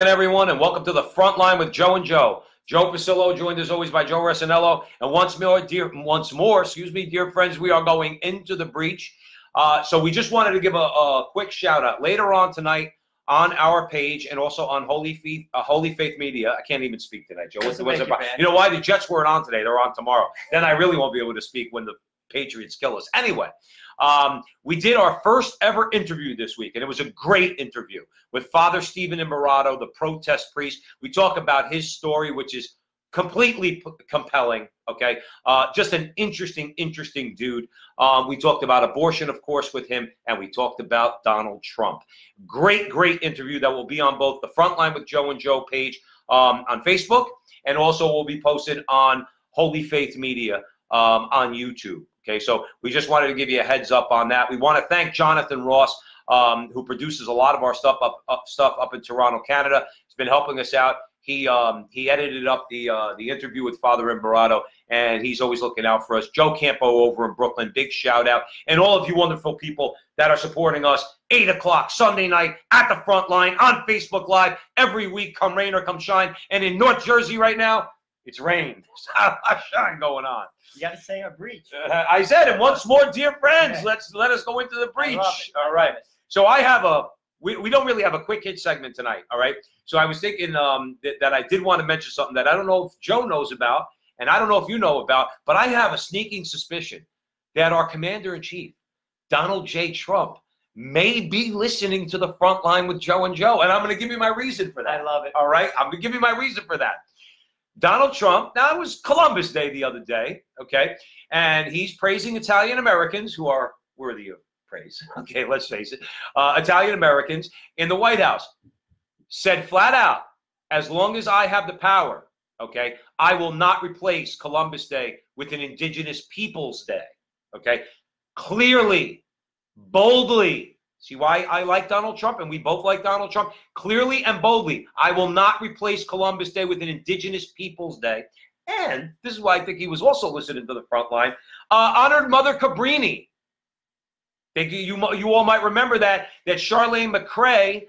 Everyone, and welcome to the Frontline with Joe and Joe. Joe Pasillo, joined as always by Joe Resinello. And once more, dear friends, we are going into the breach. So we just wanted to give a quick shout out later on tonight on our page and also on HolyFaith Media. I can't even speak tonight, Joe. What's it about? You know why? The Jets weren't on today. They're on tomorrow. Then I really won't be able to speak when the Patriots kill us. Anyway, we did our first ever interview this week, and it was a great interview with Father Stephen Imbarrato, the protest priest. We talk about his story, which is completely compelling, okay? Just an interesting dude. We talked about abortion, of course, with him, and we talked about Donald Trump. Great interview that will be on both the Frontline with Joe and Joe page on Facebook, and also will be posted on HolyFaith Media on YouTube. Okay, so we just wanted to give you a heads up on that. We want to thank Jonathan Ross, who produces a lot of our stuff up in Toronto, Canada. He's been helping us out. He edited up the interview with Father Imbarrato, and he's always looking out for us. Joe Campo over in Brooklyn, big shout out, and all of you wonderful people that are supporting us. 8 o'clock Sunday night at the Frontline on Facebook Live every week, come rain or come shine. And in North Jersey right now, it's rain. There's not a lot of shine going on. You got to say a breach. I said, and once more, dear friends, let us go into the breach. All right. So I have we don't really have a quick hit segment tonight. All right. So I was thinking that I did want to mention something that I don't know if Joe knows about, and I don't know if you know about, but I have a sneaking suspicion that our Commander-in-Chief, Donald J. Trump, may be listening to the Frontline with Joe and Joe, and I'm going to give you my reason for that. I love it. All right. I'm going to give you my reason for that. Donald Trump, now it was Columbus Day the other day, okay, and he's praising Italian Americans who are worthy of praise, okay, let's face it, Italian Americans in the White House, said flat out, as long as I have the power, okay, I will not replace Columbus Day with an Indigenous Peoples Day, okay, clearly, boldly. See why I like Donald Trump, and we both like Donald Trump? Clearly and boldly, I will not replace Columbus Day with an Indigenous Peoples Day. And this is why I think he was also listening to the Frontline. Honored Mother Cabrini. You all might remember that Charlene McCrae,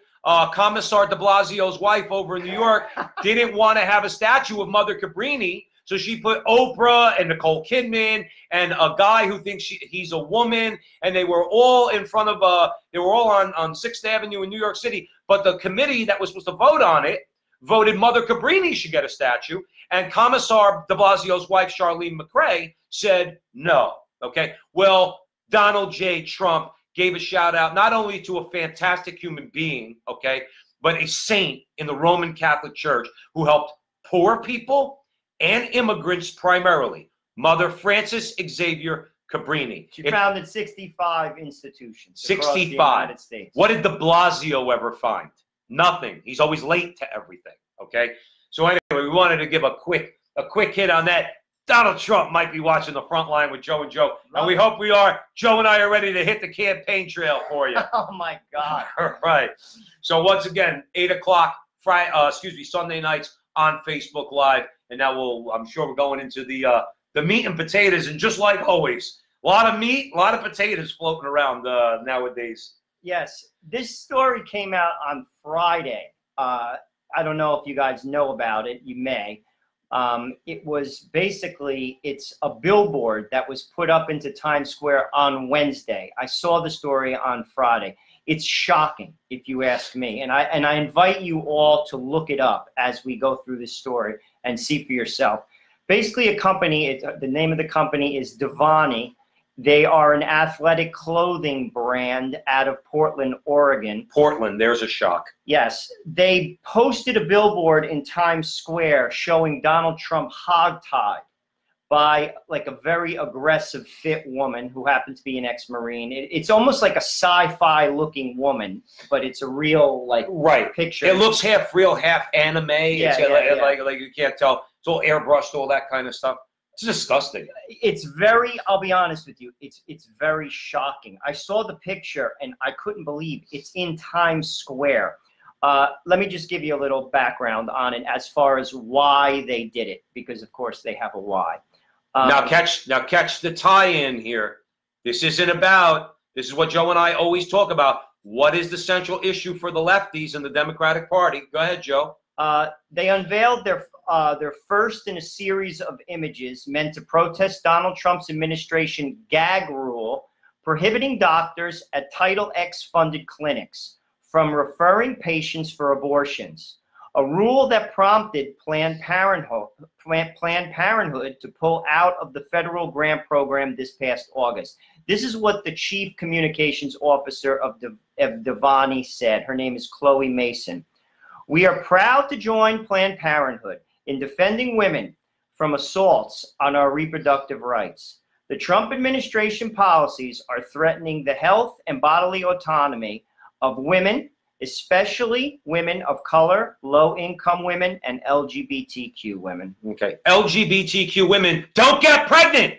Commissar de Blasio's wife over in New York, didn't want to have a statue of Mother Cabrini. So she put Oprah and Nicole Kidman and a guy who thinks he's a woman, and they were all in front of they were all on 6th Avenue in New York City. But the committee that was supposed to vote on it voted Mother Cabrini should get a statue, and Commissar de Blasio's wife, Charlene McCrae, said no. Okay, well, Donald J. Trump gave a shout out not only to a fantastic human being, okay, but a saint in the Roman Catholic Church who helped poor people and immigrants primarily, Mother Frances Xavier Cabrini. She founded 65 institutions 65. across the United States. What did de Blasio ever find? Nothing. He's always late to everything, okay? So anyway, we wanted to give a quick hit on that. Donald Trump might be watching the Frontline with Joe and Joe, and we hope we are. Joe and I are ready to hit the campaign trail for you. Oh, my God. All right. So once again, 8 o'clock Sunday nights on Facebook Live. And now I'm sure we're going into the meat and potatoes, and just like always, a lot of meat, a lot of potatoes floating around nowadays. Yes, this story came out on Friday. I don't know if you guys know about it. You may. It was basically, it's a billboard that was put up into Times Square on Wednesday. I saw the story on Friday. It's shocking, if you ask me. And I invite you all to look it up as we go through this story and see for yourself. Basically, a company, the name of the company is Devani. They are an athletic clothing brand out of Portland, Oregon. Portland, there's a shock. Yes. They posted a billboard in Times Square showing Donald Trump hogtied by like a very aggressive, fit woman who happened to be an ex-Marine. It's almost like a sci-fi looking woman, but it's a real picture. It looks half real, half anime. Like you can't tell. It's all airbrushed, all that kind of stuff. It's disgusting. It's very, I'll be honest with you, it's very shocking. I saw the picture and I couldn't believe it's in Times Square. Let me just give you a little background on it as far as why they did it, because of course they have a why. Now catch the tie-in here. This isn't about, this is what Joe and I always talk about. What is the central issue for the lefties and the Democratic Party? Go ahead, Joe. They unveiled their first in a series of images meant to protest Donald Trump's administration gag rule prohibiting doctors at Title X funded clinics from referring patients for abortions, a rule that prompted Planned Parenthood to pull out of the federal grant program this past August. This is what the chief communications officer of Devani said. Her name is Chloe Mason. We are proud to join Planned Parenthood in defending women from assaults on our reproductive rights. The Trump administration policies are threatening the health and bodily autonomy of women, especially women of color, low-income women, and LGBTQ women. Okay, LGBTQ women don't get pregnant.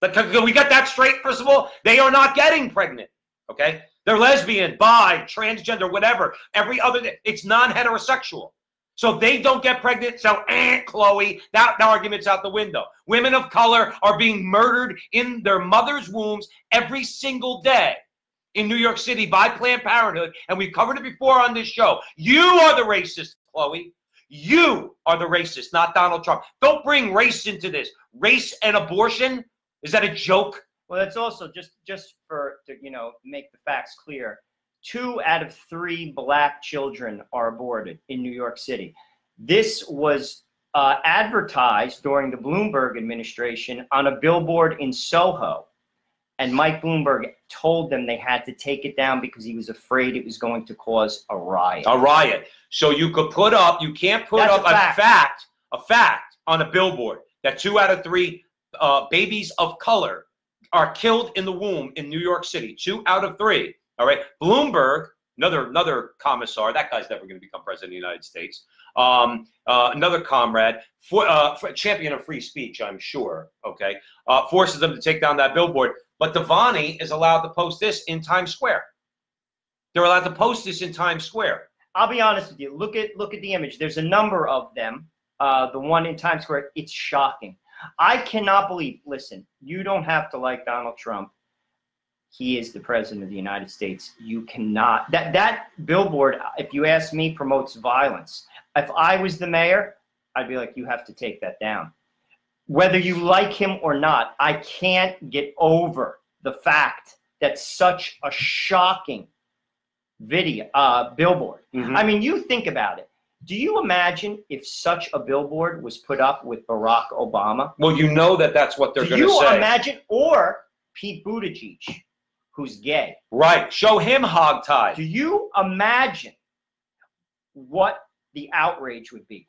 We got that straight, first of all. They are not getting pregnant, okay? They're lesbian, bi, transgender, whatever. Every other, it's non-heterosexual. So they don't get pregnant. So, Chloe, that argument's out the window. Women of color are being murdered in their mother's wombs every single day in New York City by Planned Parenthood, and we've covered it before on this show. You are the racist, Chloe. You are the racist, not Donald Trump. Don't bring race into this. Race and abortion, is that a joke? Well, that's also just to make the facts clear. 2 out of 3 black children are aborted in New York City. This was advertised during the Bloomberg administration on a billboard in Soho. And Mike Bloomberg told them they had to take it down because he was afraid it was going to cause a riot. A riot. So you can't put up a fact on a billboard that 2 out of 3 babies of color are killed in the womb in New York City. 2 out of 3. All right. Bloomberg, another commissar. That guy's never going to become president of the United States. Another comrade, champion of free speech, I'm sure. Okay. Forces them to take down that billboard. But Devani is allowed to post this in Times Square. They're allowed to post this in Times Square. I'll be honest with you. Look at the image. There's a number of them. The one in Times Square, it's shocking. I cannot believe, listen, you don't have to like Donald Trump. He is the president of the United States. You cannot. That billboard, if you ask me, promotes violence. If I was the mayor, I'd be like, you have to take that down. Whether you like him or not, I can't get over the fact that such a shocking billboard. Mm-hmm. I mean, you think about it. Do you imagine if such a billboard was put up with Barack Obama? Well, you know that's what they're going to say. Do you imagine, or Pete Buttigieg, who's gay? Right. Show him hogtied. Do you imagine what the outrage would be?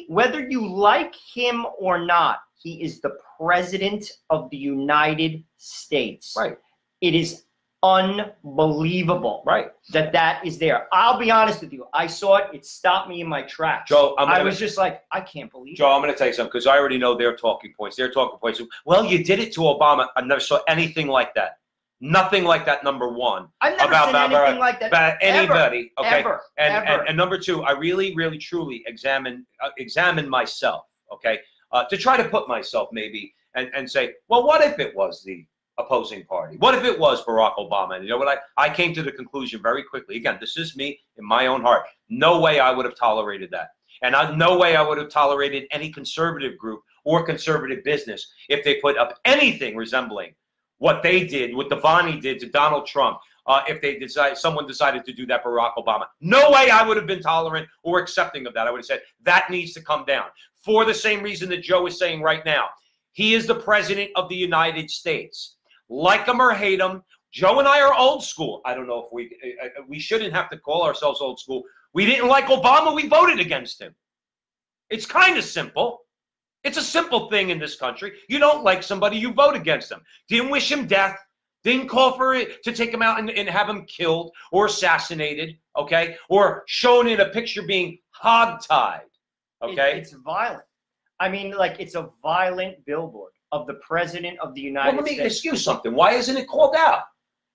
Whether you like him or not, he is the president of the United States. Right. It is unbelievable, right, that is there. I'll be honest with you. I saw it. It stopped me in my tracks. Joe, I was just like, I can't believe it. Joe, I'm going to tell you something because I already know their talking points. Their talking points. Well, you did it to Obama. I never saw anything like that. Nothing like that, number one. I've never seen anything like that. About anybody. Ever, okay. Ever, and number 2, I really, really, truly examine myself, okay, to try to put myself maybe and say, well, what if it was the opposing party? What if it was Barack Obama? And you know what? I came to the conclusion very quickly. Again, this is me in my own heart. No way I would have tolerated that. And no way I would have tolerated any conservative group or conservative business if they put up anything resembling what they did, what Devani did to Donald Trump, if someone decided to do that Barack Obama. No way I would have been tolerant or accepting of that. I would have said that needs to come down for the same reason that Joe is saying right now. He is the president of the United States. Like him or hate him, Joe and I are old school. I don't know if we shouldn't have to call ourselves old school. We didn't like Obama. We voted against him. It's kind of simple. It's a simple thing in this country. You don't like somebody, you vote against them. Didn't wish him death. Didn't call for it to take him out and have him killed or assassinated, okay? Or shown in a picture being hogtied, okay? It's violent. I mean, like, it's a violent billboard of the president of the United States. Let me ask you something. Why isn't it called out?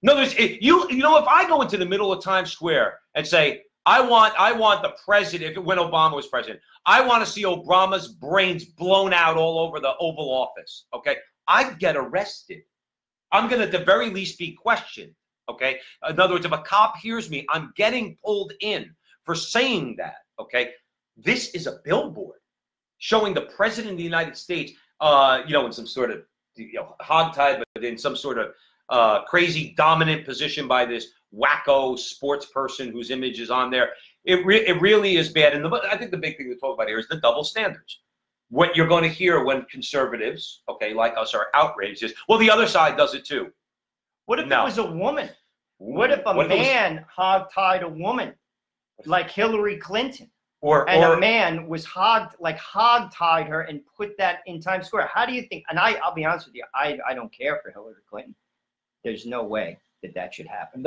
No, you know, if I go into the middle of Times Square and say, I want the president, when Obama was president, I want to see Obama's brains blown out all over the Oval Office, okay? I'd get arrested. I'm going to at the very least be questioned, Okay. In other words, if a cop hears me, I'm getting pulled in for saying that. Okay. This is a billboard showing the president of the United States, in some sort of, hogtied, but in some sort of crazy dominant position by this wacko sports person whose image is on there. It really is bad. And I think the big thing to talk about here is the double standards. What you're going to hear when conservatives, okay, like us, are outraged is, well, the other side does it too. What if it was a woman? What if a man hogtied a woman, like Hillary Clinton? Or a man was hogtied her and put that in Times Square? How do you think? And I'll be honest with you, I don't care for Hillary Clinton. There's no way that should happen.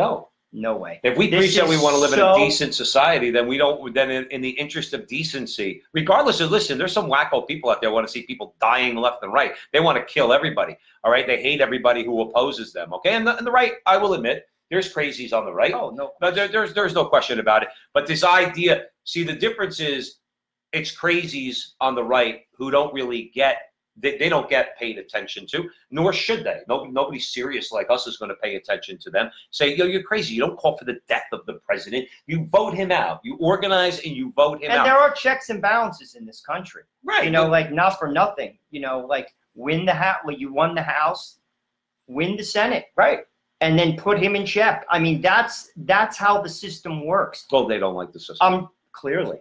No way. If we preach that we want to live in a decent society, then we don't. Then in the interest of decency, regardless of, listen, there's some wacko people out there who want to see people dying left and right. They want to kill everybody. All right, they hate everybody who opposes them. Okay, and the right, I will admit, there's crazies on the right. Oh, no. There's no question about it. But this idea, see, the difference is it's crazies on the right who don't really get, they don't get paid attention to, nor should they. Nobody serious like us is going to pay attention to them. Say, you're crazy. You don't call for the death of the president. You vote him out. You organize and you vote him out. And there are checks and balances in this country. Right. Like not for nothing. Like win the house. Well, you won the House, win the Senate. Right. And then put him in check. I mean, that's how the system works. Well, they don't like the system. Clearly.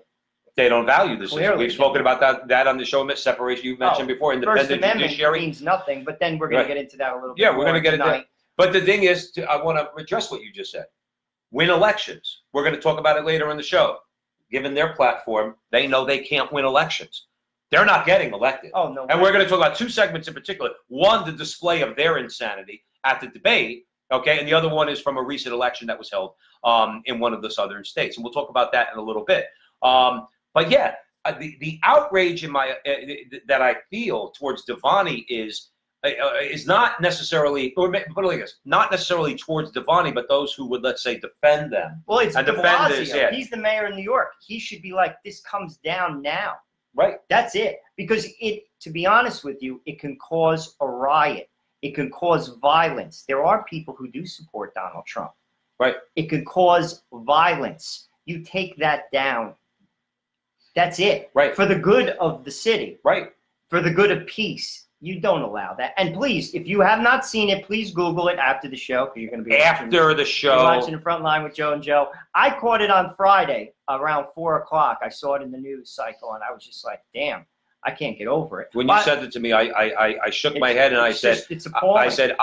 They don't value the system. We've spoken about that on the show. Separation, you've mentioned before. Independent First Amendment judiciary means nothing, but then we're going to get into that a little bit. Yeah, we're going to get into it. But the thing is, I want to address what you just said. Win elections. We're going to talk about it later in the show. Given their platform, they know they can't win elections. They're not getting elected. Oh, no. And we're going to talk about two segments in particular. One, the display of their insanity at the debate. Okay, and the other one is from a recent election that was held in one of the southern states, and we'll talk about that in a little bit. But yeah, the outrage in that I feel towards Devani is not necessarily, or put it like this, not necessarily towards Devani, but those who would, let's say, defend them. Well, it's de Blasio. Yeah. He's the mayor of New York. He should be like, this comes down now. Right. That's it. Because to be honest with you, it can cause a riot. It can cause violence. There are people who do support Donald Trump. Right. It could cause violence. You take that down. That's it. Right. For the good of the city. Right. For the good of peace. You don't allow that. And please, if you have not seen it, please Google it after the show, because you're going to be after the show. Watching the Frontline with Joe and Joe. I caught it on Friday around 4 o'clock. I saw it in the news cycle, and I was just like, damn. I can't get over it. When you said it to me, I shook my head and I said, it's appalling. I said,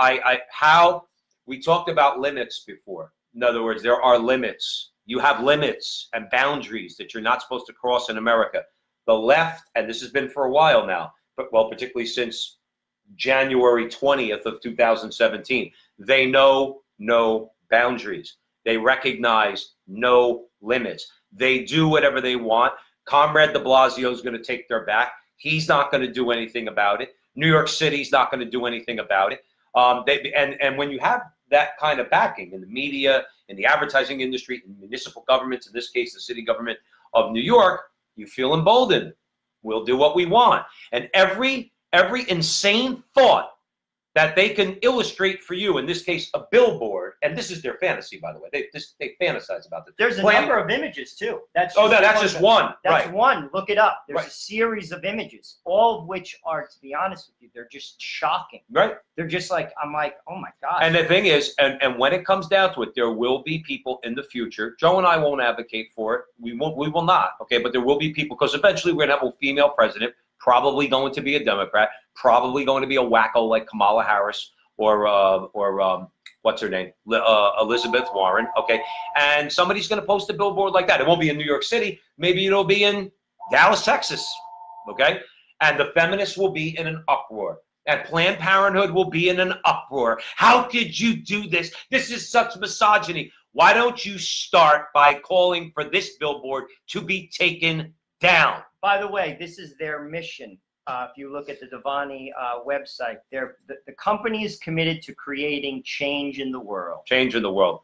how we talked about limits before. In other words, there are limits. You have limits and boundaries that you're not supposed to cross in America. The left, and this has been for a while now, but well, particularly since January 20th of 2017, they know no boundaries. They recognize no limits. They do whatever they want. Comrade de Blasio is going to take their back. He's not going to do anything about it. New York City's not going to do anything about it. And when you have that kind of backing in the media, in the advertising industry, in municipal governments, in this case, the city government of New York, you feel emboldened. We'll do what we want. And every insane thought that they can illustrate for you, in this case, a billboard, and this is their fantasy, by the way. They fantasize about this. There's a number of images, too. That's just one. That's one. Look it up. There's a series of images, all of which are, to be honest with you, they're just shocking. Right. They're just like, I'm like, oh, my God. And the thing is, and when it comes down to it, there will be people in the future. Joe and I won't advocate for it. We will not, okay? But there will be people, because eventually we're going to have a female president, probably going to be a Democrat, probably going to be a wacko like Kamala Harris or what's her name, Elizabeth Warren, okay? And somebody's going to post a billboard like that. It won't be in New York City. Maybe it'll be in Dallas, Texas, okay? And the feminists will be in an uproar. And Planned Parenthood will be in an uproar. How could you do this? This is such misogyny. Why don't you start by calling for this billboard to be taken down? By the way, this is their mission. If you look at the Devani website, the company is committed to creating change in the world. Change in the world.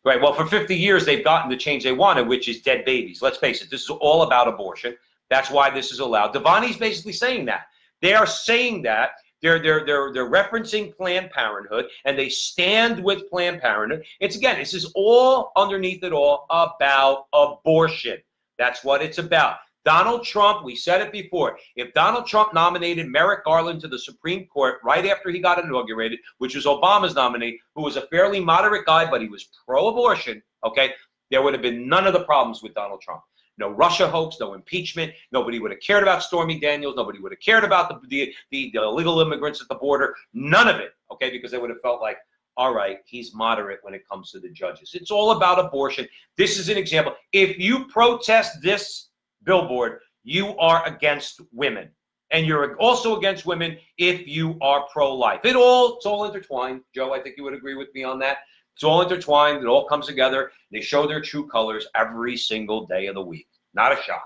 Right. Well, for 50 years, they've gotten the change they wanted, which is dead babies. Let's face it. This is all about abortion. That's why this is allowed. Devani's basically saying that. They are saying that They're referencing Planned Parenthood, and they stand with Planned Parenthood. It's again, this is all underneath it all about abortion. That's what it's about. Donald Trump, we said it before, if Donald Trump nominated Merrick Garland to the Supreme Court right after he got inaugurated, which was Obama's nominee, who was a fairly moderate guy, but he was pro-abortion, okay, there would have been none of the problems with Donald Trump. No Russia hoax, no impeachment. Nobody would have cared about Stormy Daniels. Nobody would have cared about the illegal immigrants at the border. None of it, okay, because they would have felt like, all right, he's moderate when it comes to the judges. It's all about abortion. This is an example. If you protest this billboard, you are against women. And you're also against women if you are pro-life. It's all intertwined. Joe, I think you would agree with me on that. It's all intertwined. It all comes together. They show their true colors every single day of the week. Not a shock.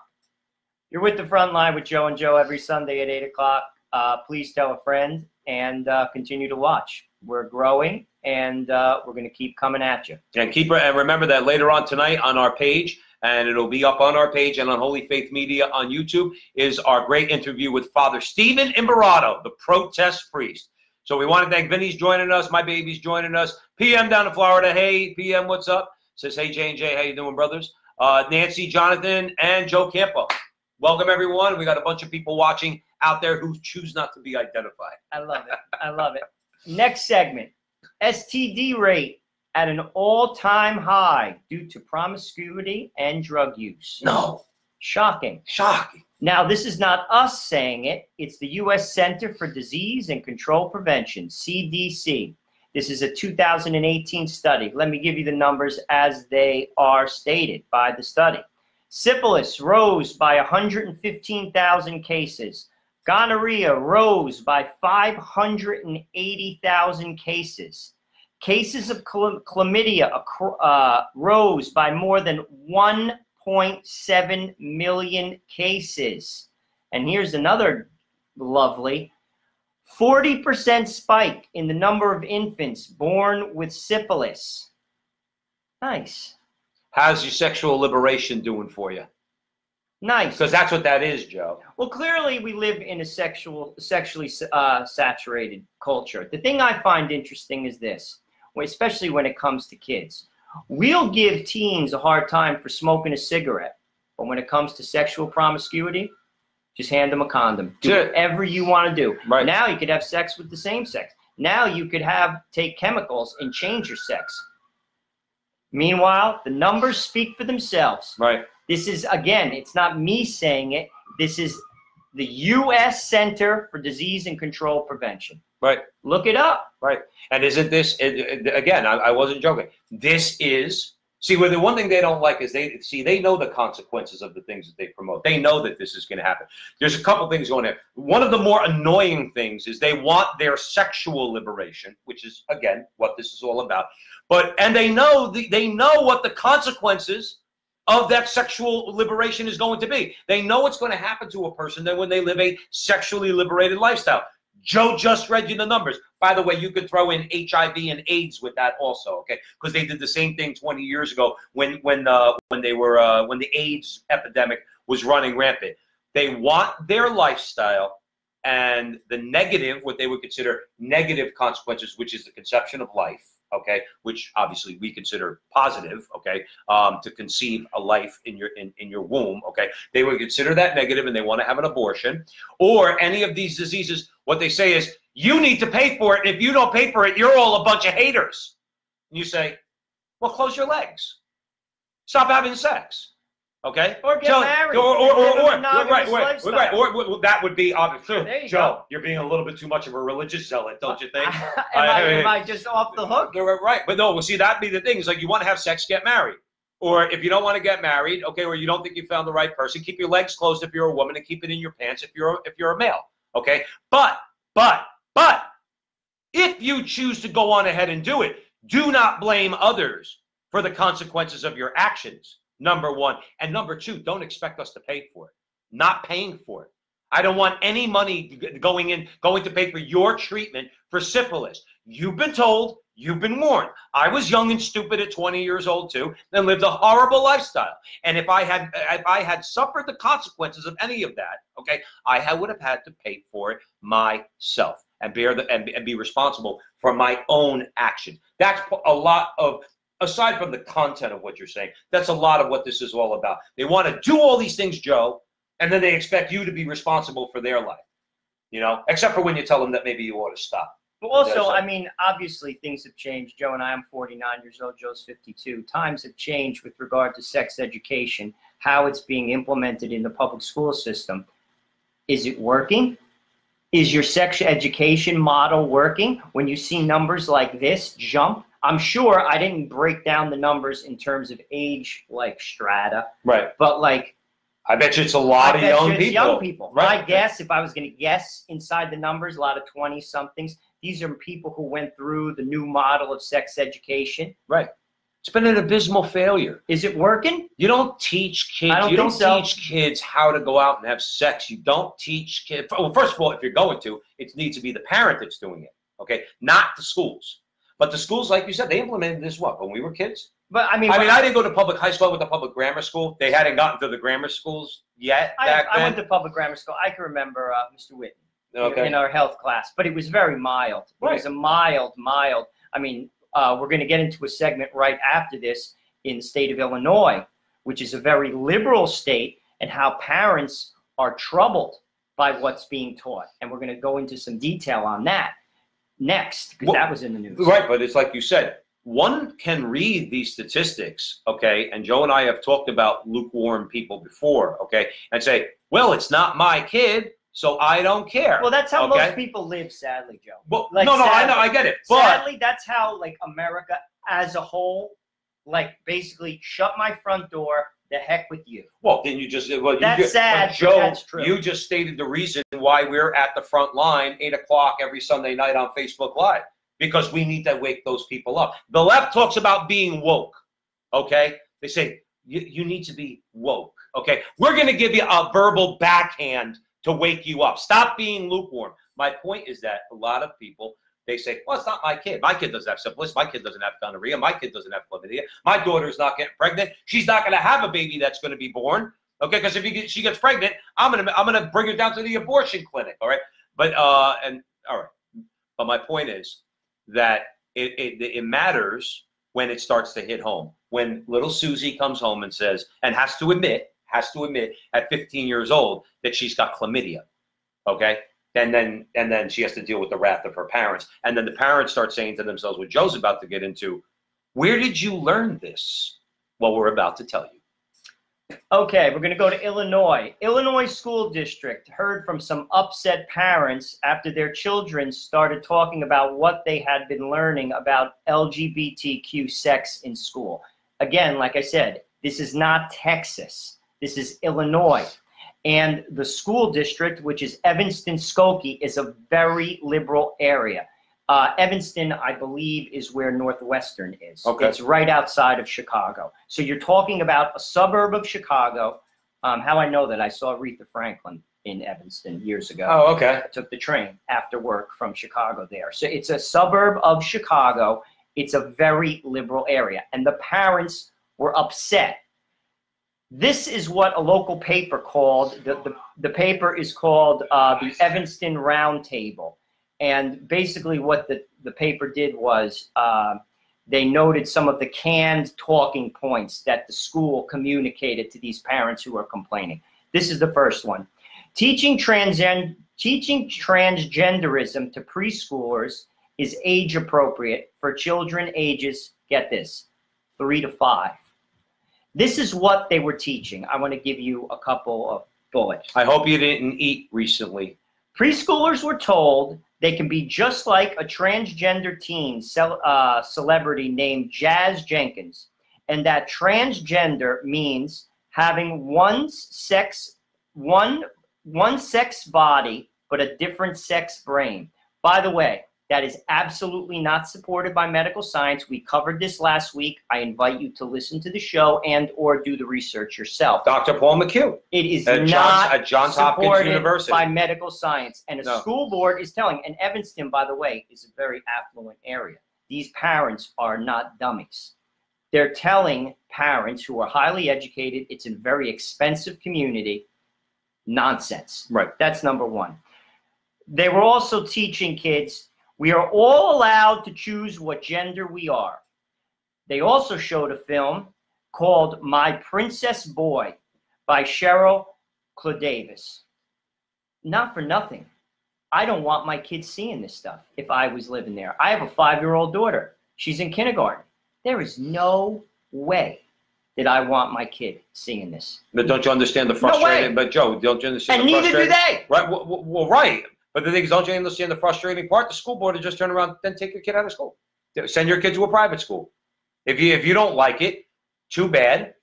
You're with the Frontline with Joe and Joe every Sunday at 8 o'clock. Please tell a friend and continue to watch. We're growing, and we're going to keep coming at you. And remember that later on tonight on our page, and it'll be up on our page and on HolyFaith Media on YouTube, is our great interview with Father Stephen Imperato, the protest priest. So we want to thank Vinny's joining us. My baby's joining us. PM down in Florida. Hey, PM, what's up? Says, hey, J&J, how you doing, brothers? Nancy, Jonathan, and Joe Campo. Welcome, everyone. We got a bunch of people watching out there who choose not to be identified. I love it. I love it. Next segment, STD rate at an all-time high due to promiscuity and drug use. No. Shocking. Shocking. Now, this is not us saying it. It's the U.S. Center for Disease and Control Prevention, CDC. This is a 2018 study. Let me give you the numbers as they are stated by the study. Syphilis rose by 115,000 cases. Gonorrhea rose by 580,000 cases. Cases of chlamydia rose by more than 1.7 million cases. And here's another lovely 40% spike in the number of infants born with syphilis. Nice. How's your sexual liberation doing for you? Nice. Because that's what that is, Joe. Well, clearly we live in a sexually saturated culture. The thing I find interesting is this, especially when it comes to kids. We'll give teens a hard time for smoking a cigarette, but when it comes to sexual promiscuity, just hand them a condom. Do whatever you want to do. Right. Now you could have sex with the same sex. Now you could take chemicals and change your sex. Meanwhile, the numbers speak for themselves. Right. This is, again, it's not me saying it. This is the U.S. Center for Disease and Control Prevention. Right. Look it up. Right. And isn't this, again, I wasn't joking. This is, see, the one thing they don't like is they know the consequences of the things that they promote. They know that this is going to happen. There's a couple things going on. One of the more annoying things is they want their sexual liberation, which is, again, what this is all about. And they know what the consequences of that sexual liberation is going to be. They know what's going to happen to a person when they live a sexually liberated lifestyle. Joe just read you the numbers. By the way, you could throw in HIV and AIDS with that also, okay? Because they did the same thing 20 years ago when the AIDS epidemic was running rampant. They want their lifestyle and the negative, what they would consider negative consequences, which is the conception of life, okay, which obviously we consider positive, okay, to conceive a life in your womb, okay. They would consider that negative, and they want to have an abortion or any of these diseases. What they say is, you need to pay for it. And if you don't pay for it, you're all a bunch of haters. And you say, well, close your legs. Stop having sex. Okay? Or get married. Right. Or that would be obviously. Joe, you're being a little bit too much of a religious zealot, don't you think? Am I just off the hook? Right. But no, well, see, that'd be the thing. It's like, you want to have sex, get married. Or if you don't want to get married, okay, or you don't think you found the right person, keep your legs closed if you're a woman and keep it in your pants if you're a male. Okay? But if you choose to go on ahead and do it, do not blame others for the consequences of your actions. Number one. And number two, don't expect us to pay for it. Not paying for it. I don't want any money going to pay for your treatment for syphilis. You've been told, you've been warned. I was young and stupid at 20 years old too, and lived a horrible lifestyle. And if I had suffered the consequences of any of that, okay, I would have had to pay for it myself. and bear the and be responsible for my own actions. That's a lot of, aside from the content of what you're saying, that's a lot of what this is all about. They want to do all these things, Joe, and then they expect you to be responsible for their life. You know, except for when you tell them that maybe you ought to stop. But also, I mean, obviously things have changed. Joe and I am 49 years old. Joe's 52. Times have changed with regard to sex education, how it's being implemented in the public school system. Is it working? Is your sex education model working? When you see numbers like this jump, I'm sure I didn't break down the numbers in terms of age, like strata. Right. But like, I bet you it's a lot of young people. Right. My guess, if I was going to guess inside the numbers, a lot of 20-somethings. These are people who went through the new model of sex education. Right. It's been an abysmal failure. Is it working? You don't teach kids. You don't teach kids how to go out and have sex. You don't teach kids. Well, first of all, if you're going to, it needs to be the parent that's doing it. Okay, not the schools. But the schools, like you said, they implemented this when we were kids. But I mean, I didn't go to public high school. I went to public grammar school. They hadn't gotten to the grammar schools yet back then. I went to public grammar school. I can remember Mr. Whitten. Okay. In our health class, but it was very mild. It was a mild. I mean, we're going to get into a segment right after this in the state of Illinois, which is a very liberal state, and how parents are troubled by what's being taught. And we're going to go into some detail on that next, because that was in the news. Right, but it's like you said, one can read these statistics, okay, and Joe and I have talked about lukewarm people before, okay, and say, well, it's not my kid, so I don't care. Well, that's how most people live, sadly, Joe. Well, like, no, sadly, I know, I get it. But sadly, that's how, like, America as a whole, like, basically shut my front door, the heck with you. Well, then you just, that's sad, Joe, that's true. You just stated the reason why we're at the front line, 8 o'clock every Sunday night on Facebook Live, because we need to wake those people up. The left talks about being woke, okay? They say, you need to be woke, okay? We're going to give you a verbal backhand to wake you up. Stop being lukewarm. My point is that a lot of people, they say, well, it's not my kid. My kid doesn't have syphilis. My kid doesn't have gonorrhea. My kid doesn't have chlamydia. My daughter's not getting pregnant. She's not going to have a baby that's going to be born. Okay, because if she gets pregnant, I'm gonna bring her down to the abortion clinic. All right, but all right. But my point is that it matters when it starts to hit home. When little Susie comes home and says, and has to admit at 15 years old that she's got chlamydia, okay? And then she has to deal with the wrath of her parents. And then the parents start saying to themselves, what Joe's about to get into, where did you learn this? Well, we're about to tell you. Okay, we're going to go to Illinois. Illinois school district heard from some upset parents after their children started talking about what they had been learning about LGBTQ sex in school. Again, like I said, this is not Texas. This is Illinois. And the school district, which is Evanston-Skokie, is a very liberal area. Evanston, I believe, is where Northwestern is. Okay. It's right outside of Chicago. So you're talking about a suburb of Chicago. How I know that, I saw Aretha Franklin in Evanston years ago. Oh, okay. I took the train after work from Chicago there. So it's a suburb of Chicago. It's a very liberal area. And the parents were upset. This is what a local paper called, the paper is called the Evanston Roundtable. And basically what the paper did was they noted some of the canned talking points that the school communicated to these parents who are complaining. This is the first one. Teaching transgenderism to preschoolers is age appropriate for children ages, get this, 3 to 5. This is what they were teaching. I want to give you a couple of bullets. I hope you didn't eat recently. Preschoolers were told they can be just like a transgender teen celebrity named Jazz Jenkins, and that transgender means having one sex body but a different sex brain. By the way, that is absolutely not supported by medical science. We covered this last week. I invite you to listen to the show and or do the research yourself. Dr. Paul McHugh. It is not at Johns Hopkins University by medical science. And a school board is telling, and Evanston, by the way, is a very affluent area. These parents are not dummies. They're telling parents who are highly educated, it's a very expensive community, nonsense. Right. That's number one. They were also teaching kids, we are all allowed to choose what gender we are. They also showed a film called My Princess Boy by Cheryl Claudavis. Not for nothing. I don't want my kids seeing this stuff if I was living there. I have a 5-year-old daughter. She's in kindergarten. There is no way that I want my kid seeing this. But don't you understand the frustrating? But Joe, don't you understand? And the neither do they. Right. Well, right. But the thing is, don't you understand the frustrating part? The school board will just turn around, then take your kid out of school. Send your kid to a private school. If you don't like it, too bad.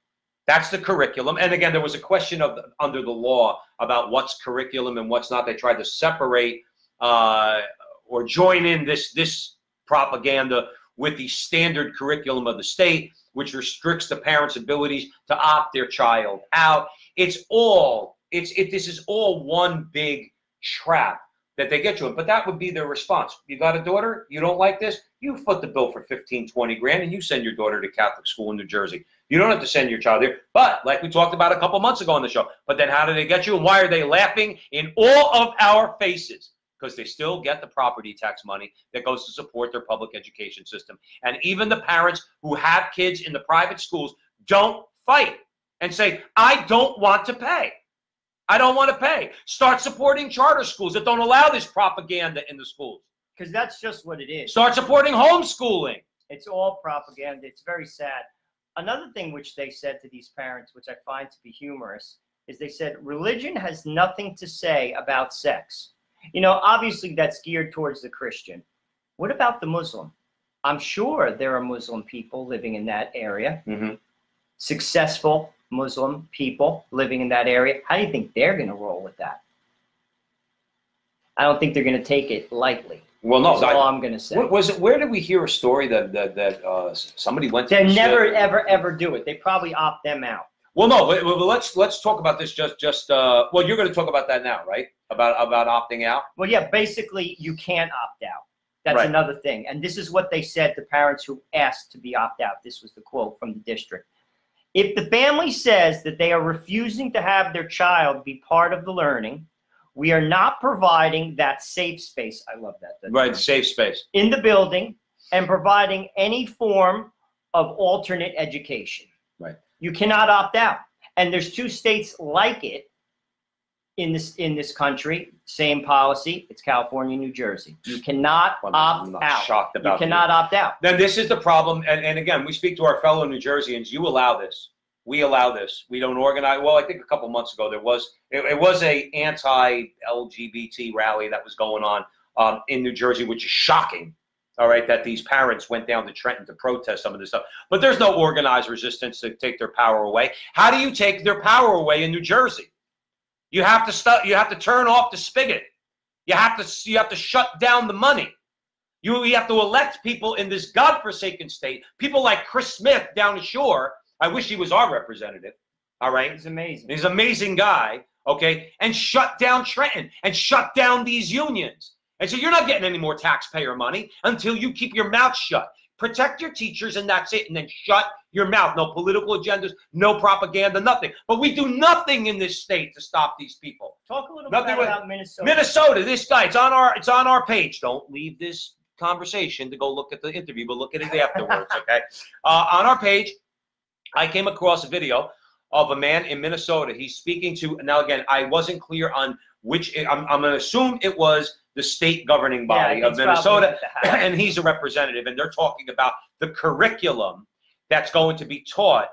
That's the curriculum. And again, there was a question of under the law about what's curriculum and what's not. They tried to separate or join in this propaganda with the standard curriculum of the state, which restricts the parents' abilities to opt their child out. This is all one big trap that they get you in. But that would be their response. You got a daughter, you don't like this, you foot the bill for 15, 20 grand and you send your daughter to Catholic school in New Jersey. You don't have to send your child there. But like we talked about a couple months ago on the show, but then how do they get you and why are they laughing in all of our faces? Because they still get the property tax money that goes to support their public education system. And even the parents who have kids in the private schools don't fight and say, I don't want to pay. I don't want to pay. Start supporting charter schools that don't allow this propaganda in the schools. Because that's just what it is. Start supporting homeschooling. It's all propaganda. It's very sad. Another thing which they said to these parents, which I find to be humorous, is they said, religion has nothing to say about sex. You know, obviously that's geared towards the Christian. What about the Muslim? I'm sure there are Muslim people living in that area. Mm-hmm. Successful Muslim people living in that area. How do you think they're going to roll with that? I don't think they're going to take it lightly. Well, no, that's all I'm going to say. Was it? Where did we hear a story that somebody went to? They never, ever do it. They probably opt them out. Well, no, but let's talk about this. Well, you're going to talk about that now, right? About opting out. Well, yeah. Basically, you can't opt out. That's right. Another thing. And this is what they said to parents who asked to be opt out. This was the quote from the district. If the family says that they are refusing to have their child be part of the learning, we are not providing that safe space. I love that. Right, safe space. In the building and providing any form of alternate education. Right. You cannot opt out. And there's 2 states like it in this country. Same policy. It's California and New Jersey. You cannot opt out. Shocked about you cannot opt out. Then this is the problem. And again, we speak to our fellow New Jerseyans. You allow this. We allow this. We don't organize. Well, I think a couple months ago there was a anti-LGBT rally that was going on in New Jersey, which is shocking. All right, that these parents went down to Trenton to protest some of this stuff. But there's no organized resistance to take their power away. How do you take their power away in New Jersey? You have to turn off the spigot. You have to shut down the money. You have to elect people in this godforsaken state. People like Chris Smith down the shore. I wish he was our representative. All right, he's amazing. He's an amazing guy. Okay, and shut down Trenton and shut down these unions. And so you're not getting any more taxpayer money until you keep your mouth shut. Protect your teachers and that's it. And then shut your mouth. No political agendas, no propaganda, nothing. But we do nothing in this state to stop these people. Talk a little bit about Minnesota. Minnesota, this guy, it's on our page. Don't leave this conversation to go look at the interview, but look at it afterwards, okay? On our page, I came across a video of a man in Minnesota. He's speaking to, now again, I wasn't clear on which, I'm going to assume it was the state governing body of Minnesota, and he's a representative, and they're talking about the curriculum that's going to be taught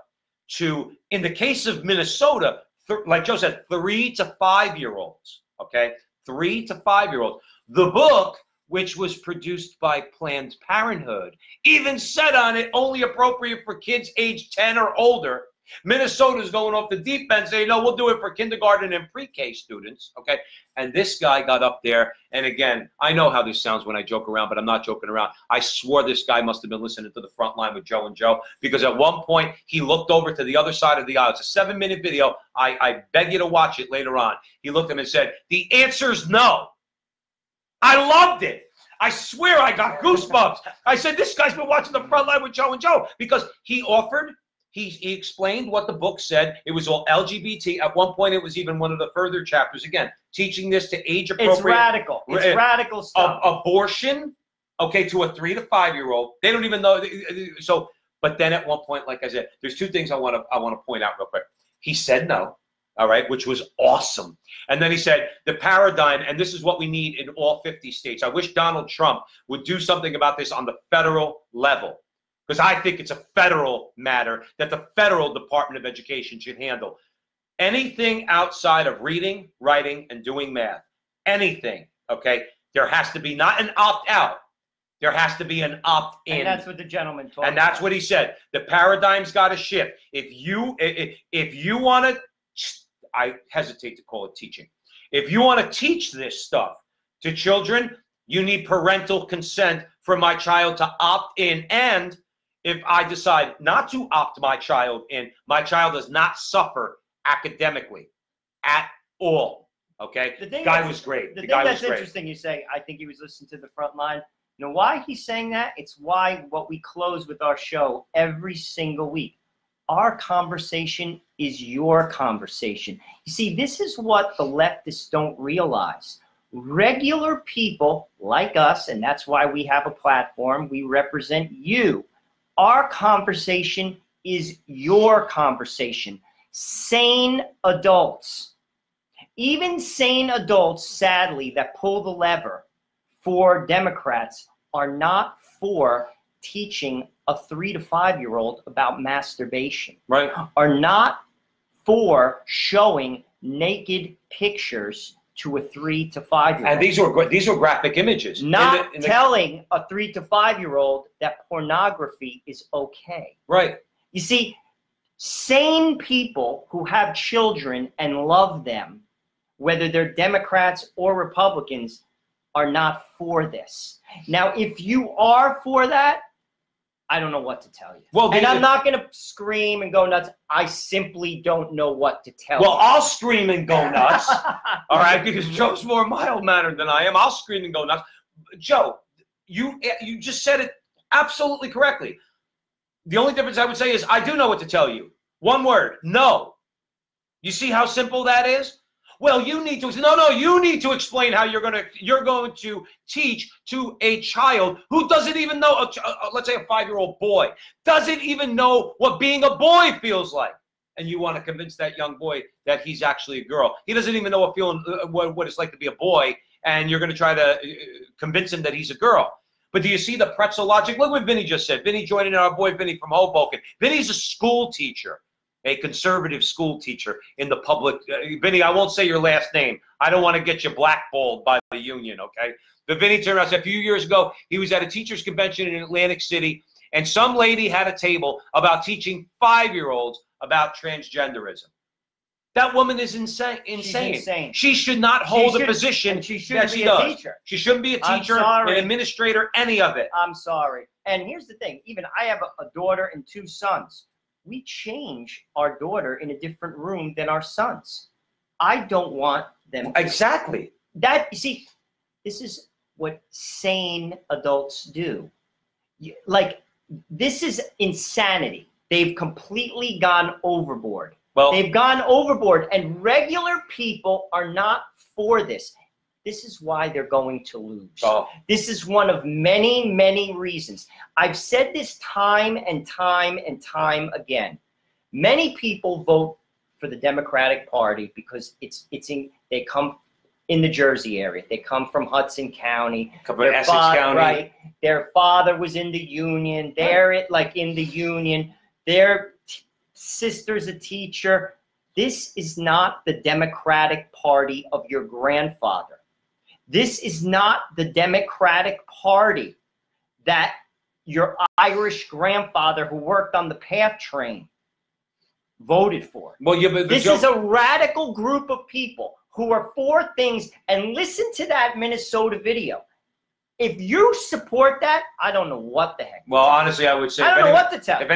to, in the case of Minnesota, like Joe said, 3 to 5-year-olds, okay? 3 to 5-year-olds. The book, which was produced by Planned Parenthood, even said on it, only appropriate for kids age 10 or older. Minnesota's going off the deep end saying, no, we'll do it for kindergarten and pre-K students, okay? And this guy got up there, and again, I know how this sounds when I joke around, but I'm not joking around. I swore this guy must have been listening to the Frontline with Joe and Joe, because at one point, he looked over to the other side of the aisle. It's a 7-minute video. I beg you to watch it later on. He looked at him and said, the answer's no. I loved it. I swear I got goosebumps. I said, this guy's been watching the Frontline with Joe and Joe, because he offered He explained what the book said. It was all LGBT. At one point, it was even one of the further chapters. Again, teaching this to age appropriate. It's radical. It's radical stuff. Abortion, okay, to a 3 to 5-year-old. They don't even know. So, but then at one point, like I said, there's two things I want to point out real quick. He said no. All right, which was awesome. And then he said, the paradigm, and this is what we need in all 50 states. I wish Donald Trump would do something about this on the federal level, because I think it's a federal matter that the federal Department of Education should handle. Anything outside of reading, writing, and doing math, anything, okay, there has to be not an opt-out. There has to be an opt-in. And that's what the gentleman talked about. And that's what he said. The paradigm's got to shift. If you want to, I hesitate to call it teaching. If you want to teach this stuff to children, you need parental consent for my child to opt in. And if I decide not to opt my child in, my child does not suffer academically at all. Okay? The guy was great. The thing that's interesting, you say, I think he was listening to the Frontline. You know why he's saying that? It's why what we close with our show every single week. Our conversation is your conversation. You see, this is what the leftists don't realize. Regular people like us, and that's why we have a platform, we represent you. Our conversation is your conversation. Sane adults, even sane adults, sadly, that pull the lever for Democrats are not for teaching a 3 to 5-year-old about masturbation, right? Are not for showing naked pictures to a 3 to 5-year-old. And these are graphic images. Not telling a 3 to 5-year-old that pornography is okay. Right. You see, sane people who have children and love them, whether they're Democrats or Republicans, are not for this. Now, if you are for that, I don't know what to tell you. Well, and I'm not going to scream and go nuts. I simply don't know what to tell you. Well, I'll scream and go nuts. All right, because Joe's more mild-mannered than I am. I'll scream and go nuts. Joe, you just said it absolutely correctly. The only difference I would say is I do know what to tell you. One word, no. You see how simple that is? Well, you need to, no, you need to explain how you're going to teach to a child who doesn't even know, let's say a 5-year-old boy, doesn't even know what being a boy feels like. And you want to convince that young boy that he's actually a girl. He doesn't even know what it's like to be a boy, and you're going to try to convince him that he's a girl. But do you see the pretzel logic? Look what Vinny just said. Vinny joining our boy Vinny from Hoboken. Vinny's a school teacher. A conservative school teacher in the public. Vinny, I won't say your last name. I don't want to get you blackballed by the union, okay? But Vinny turned around, a few years ago, he was at a teachers convention in Atlantic City, and some lady had a table about teaching 5-year-olds about transgenderism. That woman is insane. She's insane. She should not hold a position she shouldn't be a teacher. She shouldn't be a teacher, an administrator, any of it. I'm sorry. And here's the thing. Even I have a daughter and 2 sons. We change our daughter in a different room than our sons. I don't want them. Exactly. That, you see, this is what sane adults do. Like, this is insanity. They've completely gone overboard. Well, they've gone overboard, and regular people are not for this. This is why they're going to lose. Oh. This is one of many, many reasons. I've said this time and time and time again. Many people vote for the Democratic Party because they come in the Jersey area. They come from Hudson County. Come from Essex County. Right. Their father was in the union. They're in the union. Their sister's a teacher. This is not the Democratic Party of your grandfather. This is not the Democratic Party that your Irish grandfather who worked on the PATH train voted for. Well, yeah, but this is a radical group of people who are for things. And listen to that Minnesota video. If you support that, I don't know what the heck. Well, honestly, I would say I don't know what to tell. If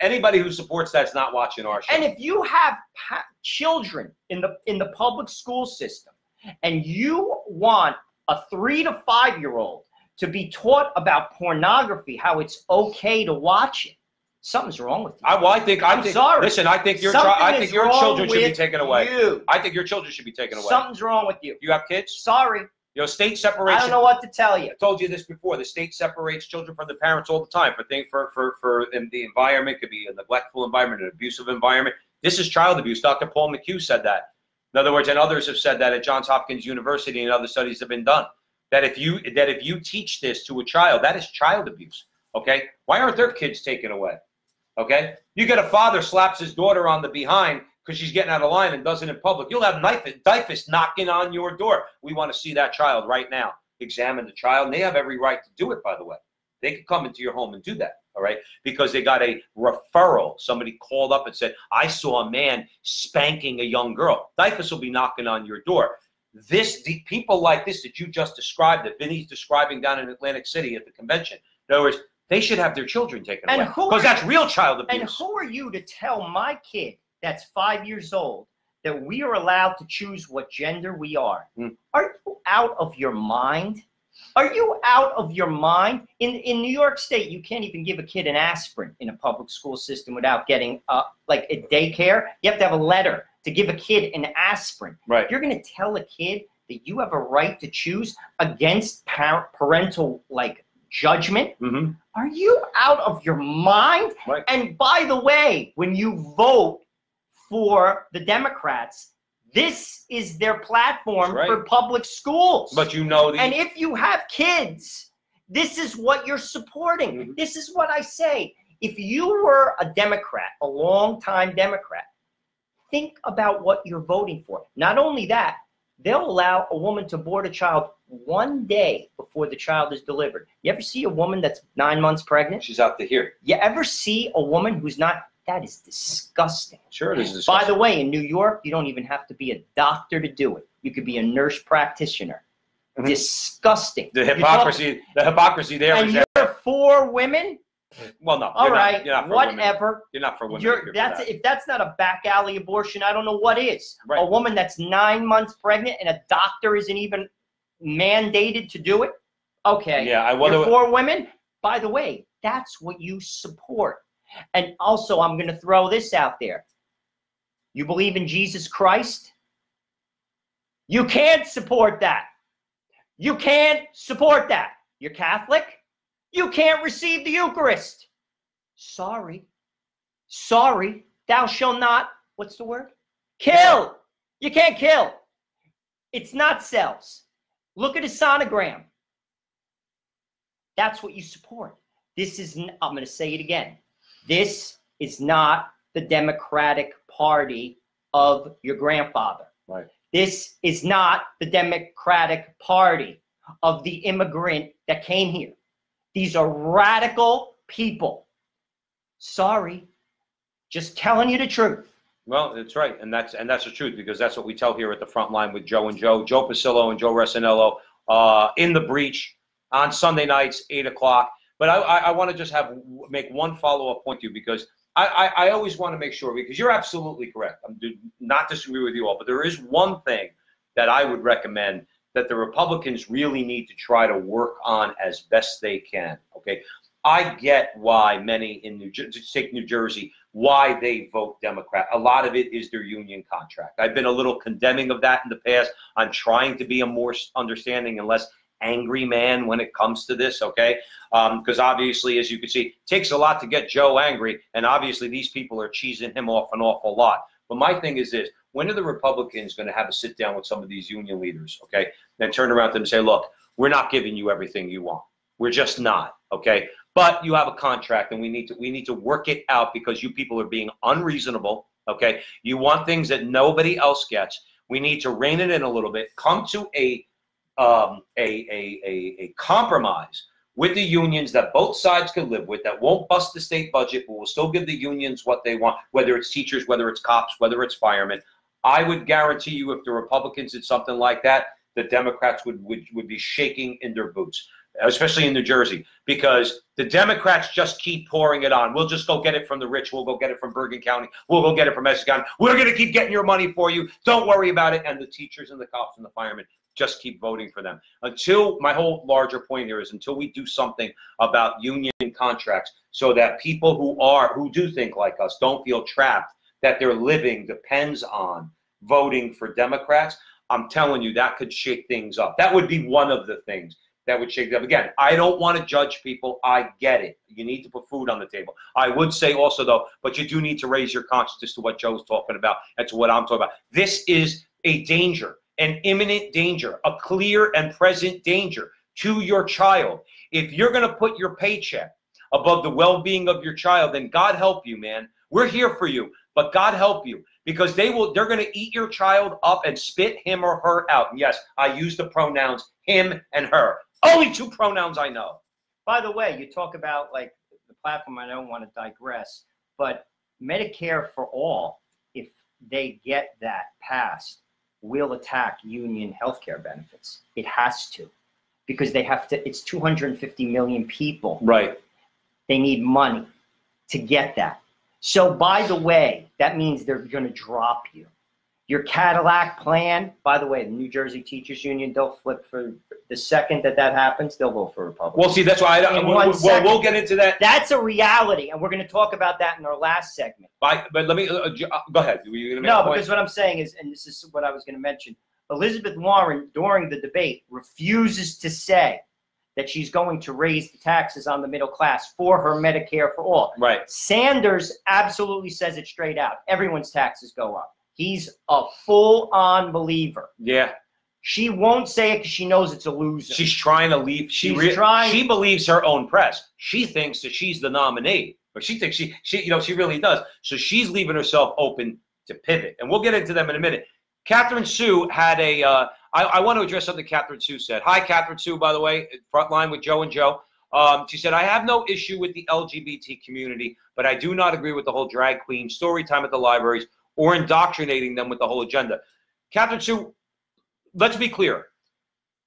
anybody who supports that's not watching our show. And if you have children in the public school system, and you want a 3 to 5-year-old to be taught about pornography, how it's okay to watch it, Something's wrong with you. I think. Sorry. Listen, I think your children should be taken away. I think your children should be taken away. Something's wrong with you. You have kids? Sorry. You know, state separates. I don't know what to tell you. I told you this before. The state separates children from the parents all the time for the environment. Could be a neglectful environment, an abusive environment. This is child abuse. Dr. Paul McHugh said that. In other words, and others have said that at Johns Hopkins University, and other studies have been done. That if you teach this to a child, that is child abuse. Okay? Why aren't their kids taken away? Okay? You get a father slaps his daughter on the behind because she's getting out of line and does it in public. You'll have DYFS knocking on your door. We want to see that child right now. Examine the child, and they have every right to do it, by the way. They could come into your home and do that, all right? Because they got a referral. Somebody called up and said, I saw a man spanking a young girl. DYFS will be knocking on your door. People like this that you just described, that Vinny's describing down in Atlantic City at the convention, in other words, they should have their children taken away. Because that's real child abuse. And who are you to tell my kid that's 5 years old that we are allowed to choose what gender we are? Are you out of your mind? Are you out of your mind? In New York State, you can't even give a kid an aspirin in a public school system without getting like a daycare. You have to have a letter to give a kid an aspirin. Right. You're going to tell a kid that you have a right to choose against parental judgment? Are you out of your mind? Right. And by the way, when you vote for the Democrats, this is their platform for public schools. But you know and if you have kids, this is what you're supporting. This is what I say. If you were a Democrat, a long-time Democrat, think about what you're voting for. Not only that, they'll allow a woman to abort a child 1 day before the child is delivered. You ever see a woman that's 9 months pregnant? She's out to here. You ever see a woman who's not? That is disgusting. Sure it is disgusting. By the way, in New York, you don't even have to be a doctor to do it. You could be a nurse practitioner. Disgusting. The hypocrisy there. And you're for women? Well, no. All right. You're not for whatever. Women. You're not for women. If that's not a back alley abortion, I don't know what is. Right. A woman that's 9 months pregnant and a doctor isn't even mandated to do it? Okay. Yeah, you're for women? By the way, that's what you support. And also, I'm going to throw this out there. You believe in Jesus Christ? You can't support that. You can't support that. You're Catholic? You can't receive the Eucharist. Sorry. Sorry. Thou shalt not, what's the word? Kill. You can't kill. It's not cells. Look at a sonogram. That's what you support. This is, I'm going to say it again. This is not the Democratic Party of your grandfather. Right. This is not the Democratic Party of the immigrant that came here. These are radical people. Sorry, just telling you the truth. Well, that's right, and that's the truth, because that's what we tell here at the front line with Joe and Joe Pasillo and Joe Resinello in the breach on Sunday nights, 8 o'clock. But I want to just make one follow-up point to you, because I always want to make sure, because you're absolutely correct. I'm not disagree with you all, but there is one thing that I would recommend that the Republicans really need to try to work on as best they can. Okay, I get why many in New Jersey, why they vote Democrat. A lot of it is their union contract. I've been a little condemning of that in the past. I'm trying to be a more understanding and less angry man when it comes to this, okay? Because obviously, as you can see, it takes a lot to get Joe angry, and obviously these people are cheesing him off an awful lot. But my thing is this: when are the Republicans going to have a sit down with some of these union leaders, okay, and turn around to them and say, look, we're not giving you everything you want. We're just not, okay? But you have a contract, and we need to work it out, because you people are being unreasonable, okay? You want things that nobody else gets. We need to rein it in a little bit. Come to a compromise with the unions that both sides can live with, that won't bust the state budget, but will still give the unions what they want, whether it's teachers, whether it's cops, whether it's firemen. I would guarantee you, if the Republicans did something like that, the Democrats would be shaking in their boots, especially in New Jersey, because the Democrats just keep pouring it on. We'll just go get it from the rich. We'll go get it from Bergen County. We'll go get it from Essex County. We're going to keep getting your money for you. Don't worry about it. And the teachers and the cops and the firemen just keep voting for them. Until, my whole larger point here is until we do something about union contracts so that people who do think like us don't feel trapped, that their living depends on voting for Democrats, I'm telling you, that could shake things up. That would be one of the things that would shake them. Again, I don't want to judge people. I get it. You need to put food on the table. I would say also, though, but you do need to raise your consciousness to what Joe's talking about and to what I'm talking about. This is a danger, an imminent danger, a clear and present danger to your child. If you're going to put your paycheck above the well-being of your child, then God help you, man. We're here for you, but God help you, because they're going to eat your child up and spit him or her out. And yes, I use the pronouns him and her. Only two pronouns I know. By the way, you talk about like the platform, I don't want to digress, but Medicare for all, if they get that passed, will attack union healthcare benefits. It has to, because they have to, it's 250 million people. Right. They need money to get that. So by the way, that means they're going to drop you. Your Cadillac plan, by the way, the New Jersey Teachers Union, they'll flip for the second that happens, they'll vote for Republicans. Well, see, that's why we'll get into that. That's a reality, and we're going to talk about that in our last segment. But let me, go ahead. Were you gonna make no, a point? because what I'm saying is, and this is what I was going to mention, Elizabeth Warren, during the debate, refuses to say that she's going to raise the taxes on the middle class for her Medicare for all. Right. Sanders absolutely says it straight out. Everyone's taxes go up. He's a full-on believer. Yeah. She won't say it because she knows it's a loser. She's trying to leave. She believes her own press. She thinks that she's the nominee, but she thinks she really does. So she's leaving herself open to pivot, and we'll get into them in a minute. Catherine Sue had a. I want to address something Catherine Sue said. Hi, Catherine Sue, by the way, Frontline with Joe and Joe. She said, I have no issue with the LGBT community, but I do not agree with the whole drag queen story time at the libraries or indoctrinating them with the whole agenda. Catherine Sue, let's be clear.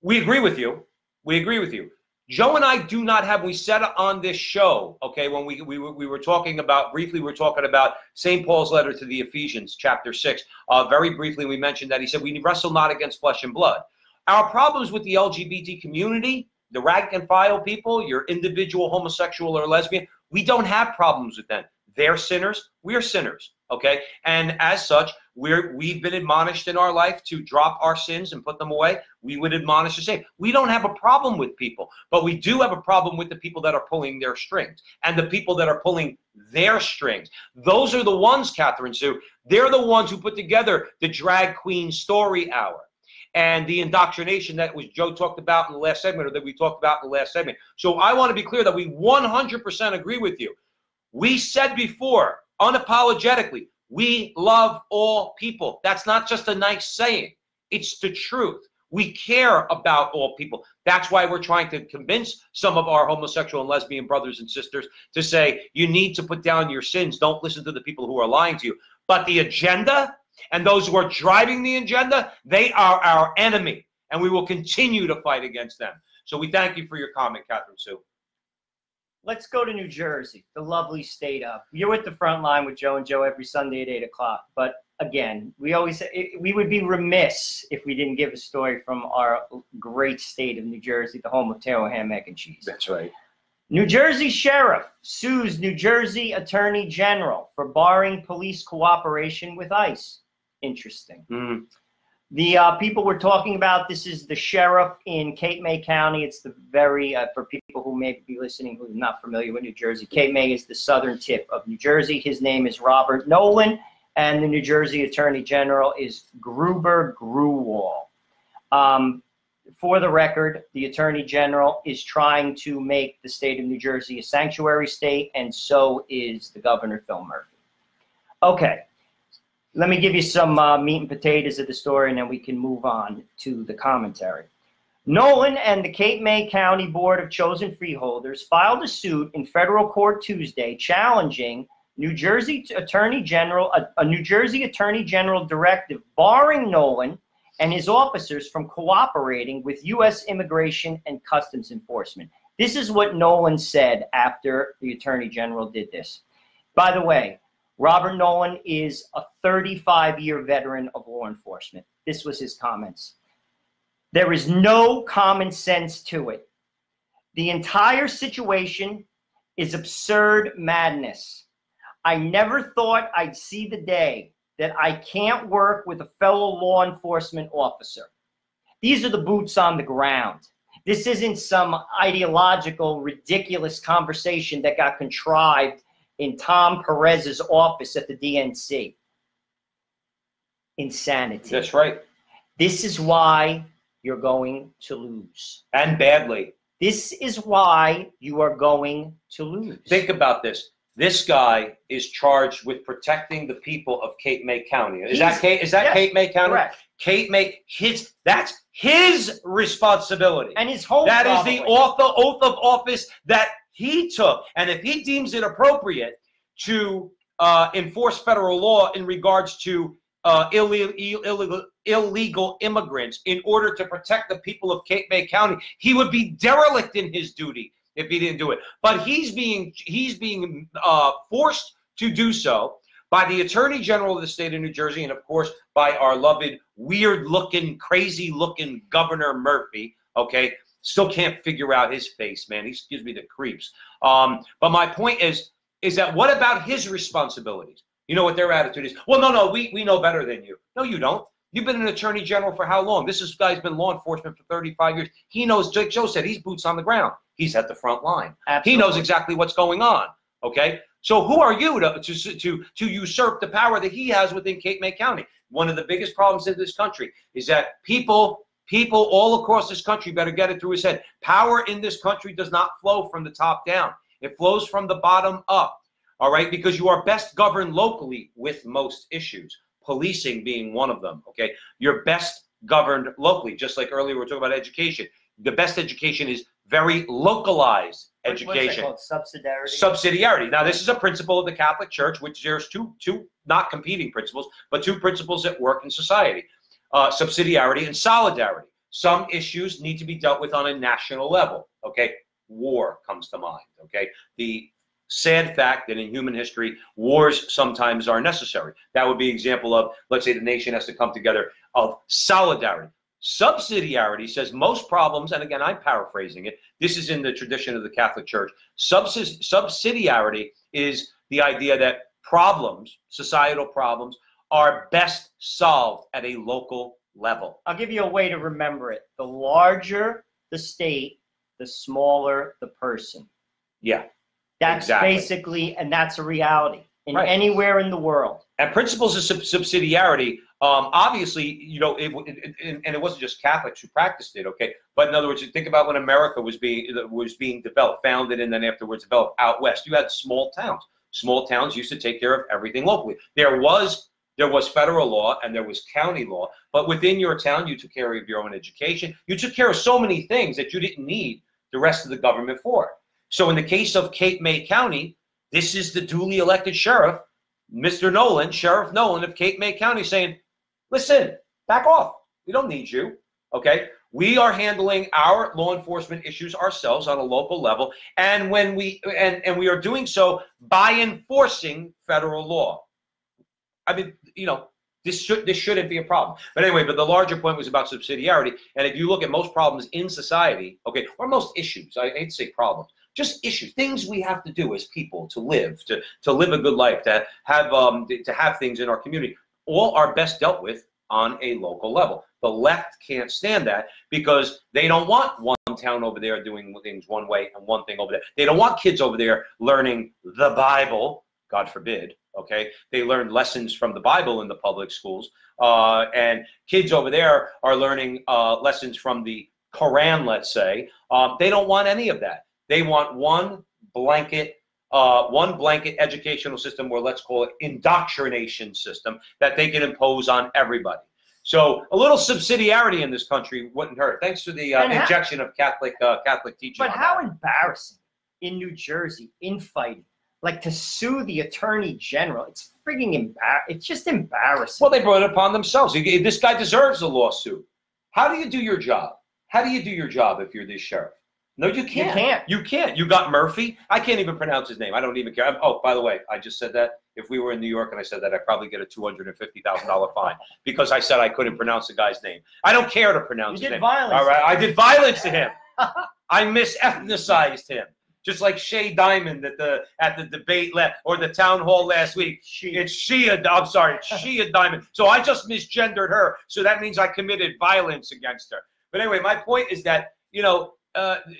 We agree with you. We agree with you. Joe and I do not have, we said on this show, okay, when we were talking about, briefly, we were talking about St. Paul's letter to the Ephesians, chapter 6. Very briefly, we mentioned that he said, we wrestle not against flesh and blood. Our problems with the LGBT community, the rank and file people, your individual homosexual or lesbian, we don't have problems with them. They're sinners, we're sinners, okay? And as such, we've been admonished in our life to drop our sins and put them away. We would admonish the same. We don't have a problem with people, but we do have a problem with the people that are pulling their strings and the people that are pulling their strings. Those are the ones, Catherine Sue, they're the ones who put together the drag queen story hour and the indoctrination that was Joe talked about in the last segment, or that we talked about in the last segment. So I want to be clear that we 100% agree with you. We said before, unapologetically, we love all people. That's not just a nice saying. It's the truth. We care about all people. That's why we're trying to convince some of our homosexual and lesbian brothers and sisters to say, you need to put down your sins. Don't listen to the people who are lying to you. But the agenda and those who are driving the agenda, they are our enemy. And we will continue to fight against them. So we thank you for your comment, Catherine Sue. Let's go to New Jersey, the lovely state of. You're at the front line with Joe and Joe every Sunday at 8 o'clock. But again, we would be remiss if we didn't give a story from our great state of New Jersey, the home of Taylor ham, egg, and cheese. That's right. New Jersey sheriff sues New Jersey attorney general for barring police cooperation with ICE. Interesting. Mm. The people we're talking about, this is the sheriff in Cape May County. It's the very, for people who may be listening who are not familiar with New Jersey, Cape May is the southern tip of New Jersey. His name is Robert Nolan, and the New Jersey Attorney General is Gruber Gruwall. For the record, the Attorney General is trying to make the state of New Jersey a sanctuary state, and so is the Governor, Phil Murphy. Okay. Let me give you some meat and potatoes of the story, and then we can move on to the commentary. Nolan and the Cape May County Board of Chosen Freeholders filed a suit in federal court Tuesday challenging New Jersey Attorney General, a New Jersey Attorney General directive barring Nolan and his officers from cooperating with U.S. Immigration and Customs Enforcement. This is what Nolan said after the Attorney General did this. By the way, Robert Nolan is a 35-year veteran of law enforcement. This was his comments. There is no common sense to it. The entire situation is absurd madness. I never thought I'd see the day that I can't work with a fellow law enforcement officer. These are the boots on the ground. This isn't some ideological, ridiculous conversation that got contrived in Tom Perez's office at the DNC. Insanity. That's right. This is why you're going to lose. And badly. This is why you are going to lose. Think about this. This guy is charged with protecting the people of Cape May County. Is that yes, Cape May County? Correct. Cape May, that's his responsibility. And his home. That is the oath of office that he took. And if he deems it appropriate to enforce federal law in regards to illegal immigrants in order to protect the people of Cape May County, he would be derelict in his duty if he didn't do it. But he's being forced to do so by the Attorney General of the state of New Jersey, and of course by our loved, weird-looking, crazy-looking Governor Murphy. Okay, still can't figure out his face, man. He gives me the creeps. But my point is that what about his responsibilities? You know what their attitude is? Well, no, we know better than you. No, you don't. You've been an attorney general for how long? This guy's been law enforcement for 35 years. He knows, like Joe said, he's boots on the ground. He's at the front line. Absolutely. He knows exactly what's going on, okay? So who are you to usurp the power that he has within Cape May County? One of the biggest problems in this country is that people all across this country better get it through his head. Power in this country does not flow from the top down. It flows from the bottom up. All right, because you are best governed locally with most issues, policing being one of them, okay? You're best governed locally, just like earlier we were talking about education. The best education is very localized education. What's that called? Subsidiarity? Subsidiarity. Now, this is a principle of the Catholic Church, which there's two not competing principles, but two principles that work in society. Subsidiarity and solidarity. Some issues need to be dealt with on a national level, okay? War comes to mind, okay? The sad fact that in human history, wars sometimes are necessary. That would be an example of, let's say the nation has to come together, of solidarity. Subsidiarity says most problems, and again, I'm paraphrasing it, this is in the tradition of the Catholic Church. Subsidiarity is the idea that problems, societal problems, are best solved at a local level. I'll give you a way to remember it. The larger the state, the smaller the person. Yeah. That's exactly. Basically, and that's a reality in right. Anywhere in the world. And principles of subsidiarity, obviously, you know, and it wasn't just Catholics who practiced it, okay? But in other words, you think about when America was being developed, founded, and then afterwards developed out west. You had small towns. Small towns used to take care of everything locally. There was federal law and there was county law, but within your town, you took care of your own education. You took care of so many things that you didn't need the rest of the government for. So in the case of Cape May County, this is the duly elected sheriff, Mr. Nolan, Sheriff Nolan of Cape May County, saying, listen, back off. We don't need you, okay? We are handling our law enforcement issues ourselves on a local level, and when we are doing so by enforcing federal law. I mean, you know, this shouldn't be a problem. But anyway, but the larger point was about subsidiarity. And if you look at most problems in society, okay, or most issues, I hate to say problems, just issues, things we have to do as people to live a good life, to have things in our community, all are best dealt with on a local level. The left can't stand that because they don't want one town over there doing things one way and one thing over there. They don't want kids over there learning the Bible, God forbid, okay? They learn lessons from the Bible in the public schools, and kids over there are learning lessons from the Quran, let's say. They don't want any of that. They want one blanket educational system, or let's call it indoctrination system, that they can impose on everybody. So a little subsidiarity in this country wouldn't hurt. Thanks to the injection of Catholic teaching. But how embarrassing in New Jersey, infighting, like to sue the Attorney General. It's frigging embarrassing. It's just embarrassing. Well, they brought it upon themselves. This guy deserves a lawsuit. How do you do your job? How do you do your job if you're this sheriff? No, you can't. You can't. You can't. You got Murphy. I can't even pronounce his name. I don't even care. Oh, by the way, I just said that. If we were in New York and I said that, I'd probably get a $250,000 fine because I said I couldn't pronounce the guy's name. I don't care to pronounce his name. You did violence. All right, I did violence to him. I misethnicized him. Just like Shay Diamond at the debate or the town hall last week. It's Shia. I'm sorry, it's Shia Diamond. So I just misgendered her. So that means I committed violence against her. But anyway, my point is that, you know,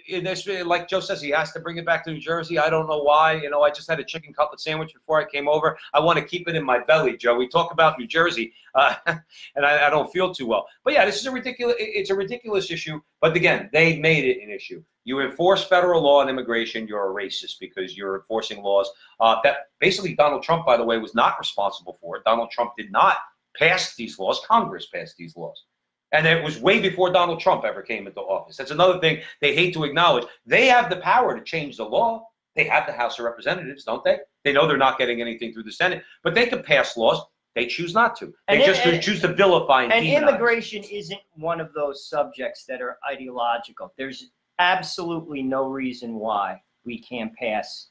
in this, like Joe says, he has to bring it back to New Jersey. I don't know why. You know, I just had a chicken cutlet sandwich before I came over. I want to keep it in my belly, Joe. We talk about New Jersey, and I don't feel too well. But yeah, this is a ridiculous. It's a ridiculous issue. But again, they made it an issue. You enforce federal law on immigration, you're a racist because you're enforcing laws that basically Donald Trump, by the way, was not responsible for. Donald Trump did not pass these laws. Congress passed these laws. And it was way before Donald Trump ever came into office. That's another thing they hate to acknowledge. They have the power to change the law. They have the House of Representatives, don't they? They know they're not getting anything through the Senate, but they can pass laws. They choose not to. They choose to vilify and demonize. Immigration isn't one of those subjects that are ideological. There's absolutely no reason why we can't pass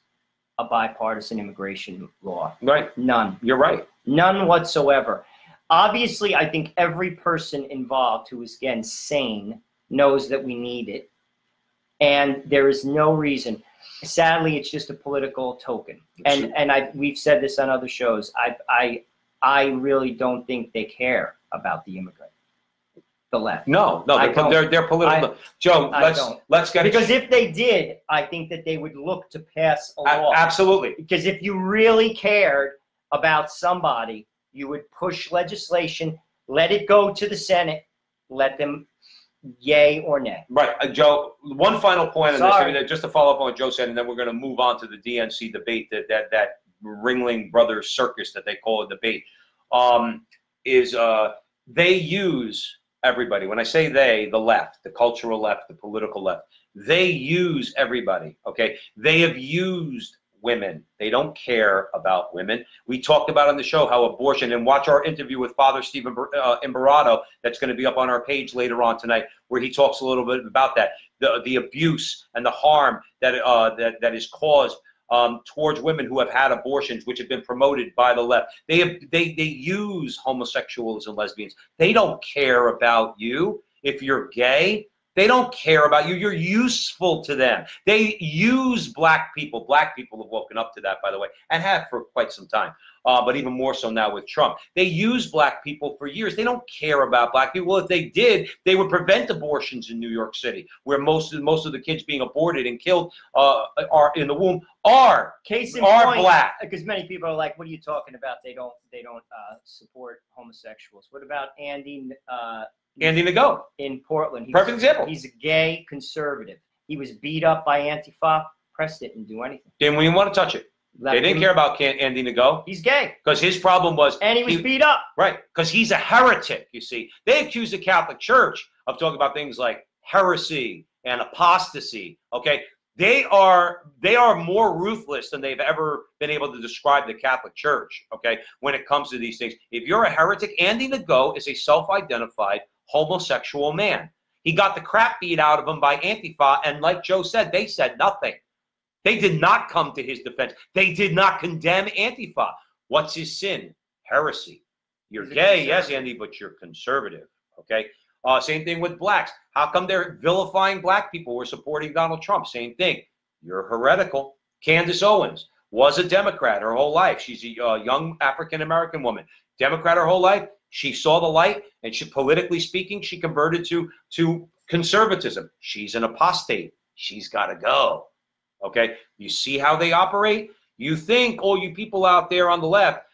a bipartisan immigration law. Right. None. You're right. None whatsoever. Obviously, I think every person involved who is, again, sane knows that we need it. And there is no reason. Sadly, it's just a political token. And we've said this on other shows. I really don't think they care about the immigrant, the left. No, they're political. Joe, let's get it. Because if they did, I think that they would look to pass a law. Absolutely. Because if you really cared about somebody, you would push legislation, let it go to the Senate, let them yay or nay. Right. Joe, one final point on this, just to follow up on what Joe said, and then we're going to move on to the DNC debate, that Ringling Brothers circus that they call a debate, is they use everybody. When I say they, the left, the cultural left, the political left, they use everybody, okay? They have used women. They don't care about women. We talked about on the show how abortion, and watch our interview with Father Stephen Imbarrato that's going to be up on our page later on tonight, where he talks a little bit about that, the abuse and the harm that that is caused towards women who have had abortions, which have been promoted by the left. They use homosexuals and lesbians. They don't care about you if you're gay. They don't care about you. You're useful to them. They use black people. Black people have woken up to that, by the way, and have for quite some time, but even more so now with Trump. They use black people for years. They don't care about black people. If they did, they would prevent abortions in New York City, where most of the kids being aborted and killed are in the womb are black. Because many people are like, "What are you talking about? They don't support homosexuals." What about Andy Ngo in Portland? Perfect example. He's a gay conservative. He was beat up by Antifa. Press didn't do anything. Didn't even want to touch it. They didn't care about Andy Ngo. He's gay. Because his problem was... And he was beat up. Right. Because he's a heretic, you see. They accuse the Catholic Church of talking about things like heresy and apostasy, okay? They are more ruthless than they've ever been able to describe the Catholic Church, okay, when it comes to these things. If you're a heretic, Andy Ngo is a self-identified homosexual man. He got the crap beat out of him by Antifa, and like Joe said, they said nothing. They did not come to his defense. They did not condemn Antifa. What's his sin? Heresy. You're gay, yes, Andy, but you're conservative, okay? Same thing with blacks. How come they're vilifying black people? We're supporting Donald Trump. Same thing. You're heretical. Candace Owens was a Democrat her whole life. She's a young African-American woman. Democrat her whole life. She saw the light, and she, politically speaking, she converted to conservatism. She's an apostate. She's got to go. Okay? You see how they operate? You think, all you people out there on the left,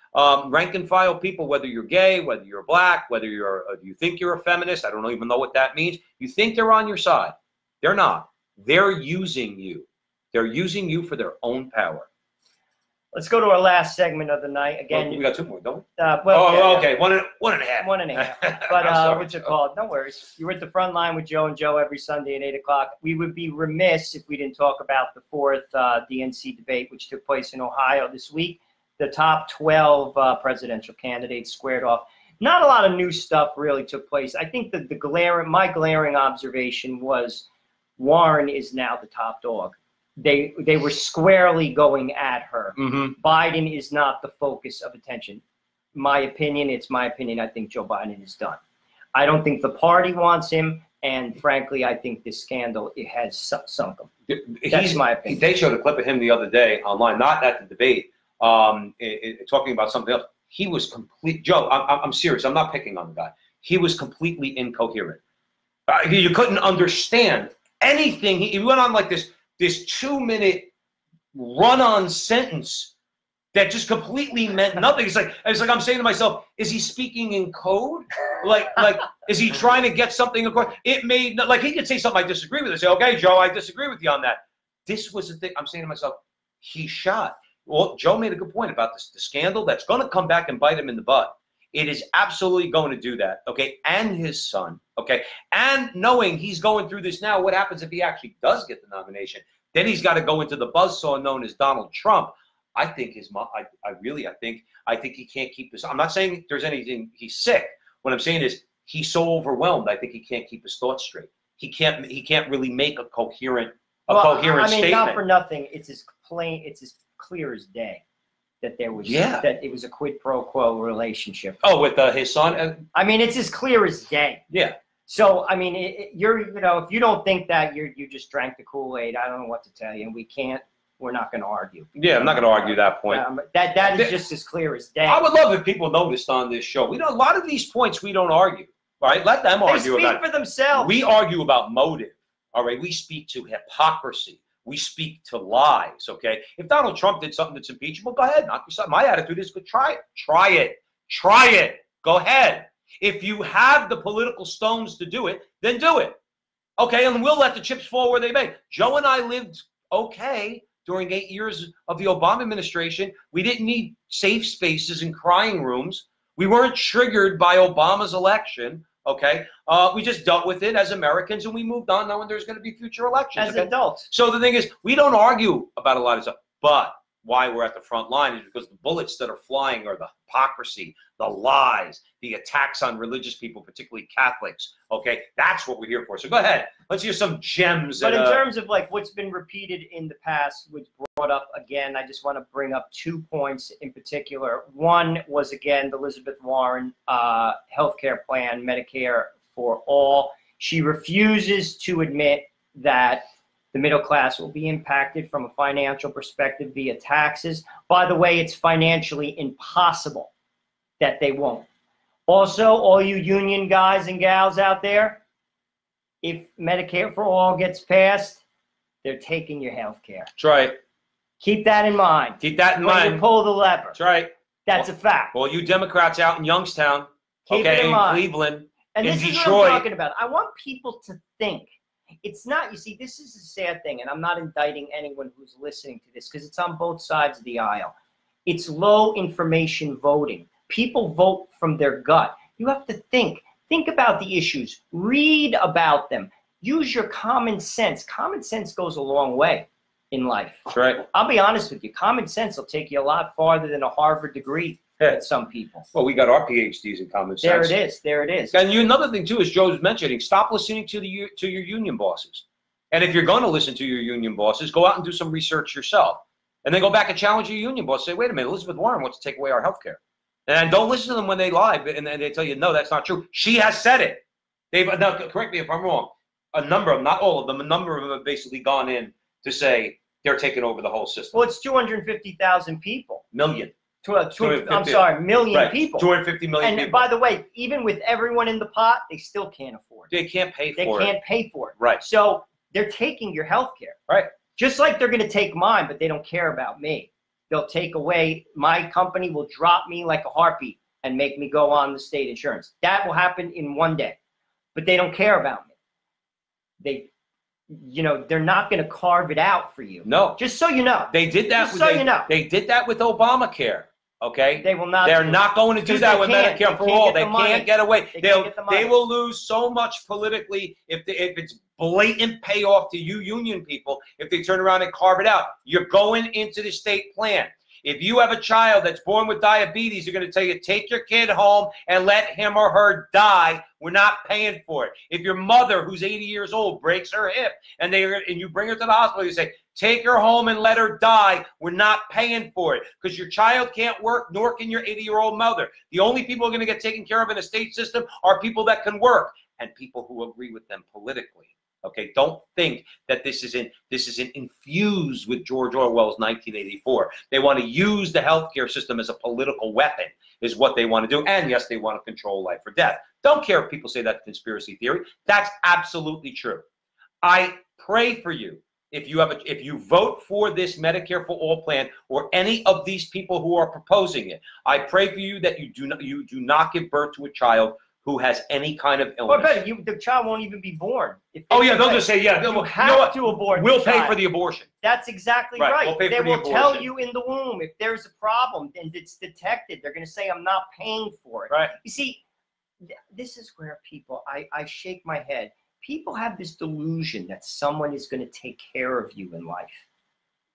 rank and file people, whether you're gay, whether you're black, whether you think you're a feminist, I don't even know what that means. You think they're on your side. They're not. They're using you. They're using you for their own power. Let's go to our last segment of the night. Again, we got two more, don't we? Okay. One and a half. 1.5. But what's it called? No worries. You're at the front line with Joe and Joe every Sunday at 8 o'clock. We would be remiss if we didn't talk about the fourth DNC debate, which took place in Ohio this week. The top 12 presidential candidates squared off. Not a lot of new stuff really took place. I think that my glaring observation was Warren is now the top dog. They were squarely going at her. Biden is not the focus of attention. My opinion, it's my opinion. I think Joe Biden is done. I don't think the party wants him, and frankly, I think this scandal has sunk him. That's my opinion. They showed a clip of him the other day online, not at the debate, talking about something else. He was Joe, I'm serious. I'm not picking on the guy. He was completely incoherent. You couldn't understand anything. He went on like this 2-minute run-on sentence that just completely meant nothing. It's like I'm saying to myself, is he speaking in code? Like is he trying to get something across? It made like he could say something I disagree with and say, okay, Joe, I disagree with you on that. This was the thing. I'm saying to myself, he's shot. Well, Joe made a good point about this, the scandal that's going to come back and bite him in the butt. It is absolutely going to do that, okay? And his son, okay? And knowing he's going through this now, what happens if he actually does get the nomination? Then he's got to go into the buzzsaw known as Donald Trump. I think his mom, I think he can't keep this. I'm not saying there's anything, he's sick. What I'm saying is he's so overwhelmed, I think he can't keep his thoughts straight. He can't really make a coherent statement. Not for nothing, it's as clear as day that there was that it was a quid pro quo relationship. Oh, with his son? I mean, it's as clear as day. Yeah. So, I mean, if you don't think that, you just drank the Kool-Aid, I don't know what to tell you. We're not going to argue. Yeah, I'm not going to argue that point. That is just as clear as day. I would love if people noticed on this show. A lot of these points we don't argue, right? Let them argue about it. They speak for themselves. We argue about motive, all right? We speak to hypocrisy. We speak to lies, okay? If Donald Trump did something that's impeachable, go ahead, knock yourself. My attitude is, go try it. Try it. Try it. Go ahead. If you have the political stones to do it, then do it. Okay, and we'll let the chips fall where they may. Joe and I lived okay during 8 years of the Obama administration. We didn't need safe spaces and crying rooms. We weren't triggered by Obama's election, okay? We just dealt with it as Americans, and we moved on knowing there's going to be future elections. As adults. So the thing is, we don't argue about a lot of stuff, but why we're at the front line is because the bullets that are flying are the hypocrisy, the lies, the attacks on religious people, particularly Catholics, okay? That's what we're here for. So go ahead. Let's hear some gems. But in terms of like what's been repeated in the past, which brought up again, I just want to bring up 2 points in particular. One was, again, the Elizabeth Warren healthcare plan, Medicare for all. She refuses to admit that the middle class will be impacted from a financial perspective via taxes. By the way, it's financially impossible that they won't. Also, all you union guys and gals out there, if Medicare for all gets passed, they're taking your health care. That's right. Keep that in mind. Keep that in mind. When you pull the lever. That's right. That's a fact. Well, you Democrats out in Youngstown, Keep it in mind. Cleveland, and in this Detroit. is what I'm talking about. I want people to think. It's not, you see, this is a sad thing, and I'm not indicting anyone who's listening to this because it's on both sides of the aisle. It's low information voting. People vote from their gut. You have to think. Think about the issues. Read about them. Use your common sense. Common sense goes a long way in life. That's right. I'll be honest with you. Common sense will take you a lot farther than a Harvard degree at some people. Well, we got our PhDs in common sense. There it is. There it is. And another thing, too, is Joe was mentioning, stop listening to your union bosses. And if you're going to listen to your union bosses, go out and do some research yourself. And then go back and challenge your union boss. Say, wait a minute, Elizabeth Warren wants to take away our health care. And don't listen to them when they lie and they tell you, no, that's not true. She has said it. Now, correct me if I'm wrong. A number of them, not all of them, a number of them have basically gone in to say they're taking over the whole system. Well, it's 250,000 people. Million. I'm sorry, million people. 250 million people. And by the way, even with everyone in the pot, they still can't afford it. They can't pay for it. They can't pay for it. Right. So they're taking your health care. Right. Just like they're going to take mine, but they don't care about me. They'll take away, my company will drop me like a heartbeat and make me go on the state insurance. That will happen in one day. But they don't care about me. They're not going to carve it out for you. No. Just so you know. They did that. Just so you know. They did that with Obamacare. Okay. They will not. They're not going to do that with Medicare for all. They can't get away. They will lose so much politically if it's blatant payoff to you union people if they turn around and carve it out. You're going into the state plan. If you have a child that's born with diabetes, they're going to tell you, take your kid home and let him or her die. We're not paying for it. If your mother, who's 80 years old, breaks her hip and you bring her to the hospital, you say, take her home and let her die. We're not paying for it because your child can't work, nor can your 80-year-old mother. The only people who are going to get taken care of in a state system are people that can work and people who agree with them politically. Okay, don't think that this isn't infused with George Orwell's 1984. They want to use the healthcare system as a political weapon, is what they want to do. And yes, they want to control life or death. Don't care if people say that's conspiracy theory. That's absolutely true. I pray for you. If you vote for this Medicare for All plan or any of these people who are proposing it, I pray for you that you do not give birth to a child who has any kind of illness. Or better, the child won't even be born. Oh yeah, they'll just say, yeah, you have to abort. We'll pay for the abortion. That's exactly right. We'll pay they for the will abortion. tell you in the womb if there's a problem and it's detected. They're going to say, I'm not paying for it. Right. You see, this is where people, I shake my head. People have this delusion that someone is going to take care of you in life.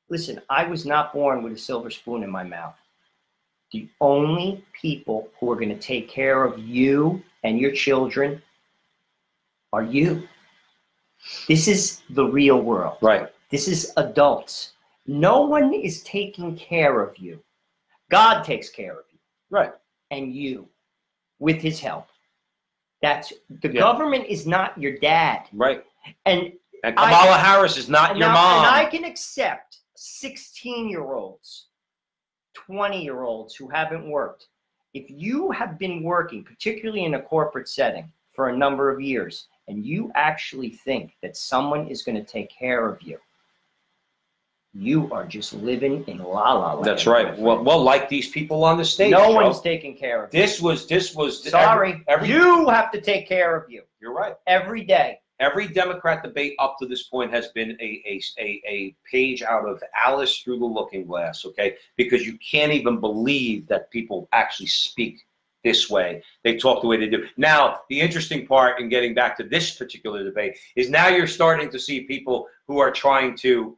Listen, I was not born with a silver spoon in my mouth. The only people who are going to take care of you and your children are you. This is the real world. Right. This is adults. No one is taking care of you. God takes care of you. Right. And you, with his help. That's the government is not your dad. Right. And Kamala Harris is not your mom. And I can accept 16-year-olds, 20-year-olds who haven't worked. If you have been working, particularly in a corporate setting, for a number of years, and you actually think that someone is going to take care of you, you are just living in la-la land. That's right. Well, like these people on the stage. No one's taking care of you. This was. Sorry, you have to take care of you. You're right. Every day. Every Democrat debate up to this point has been a page out of Alice Through the Looking Glass, okay? Because you can't even believe that people actually speak this way. They talk the way they do. Now, the interesting part in getting back to this particular debate is now you're starting to see people who are trying to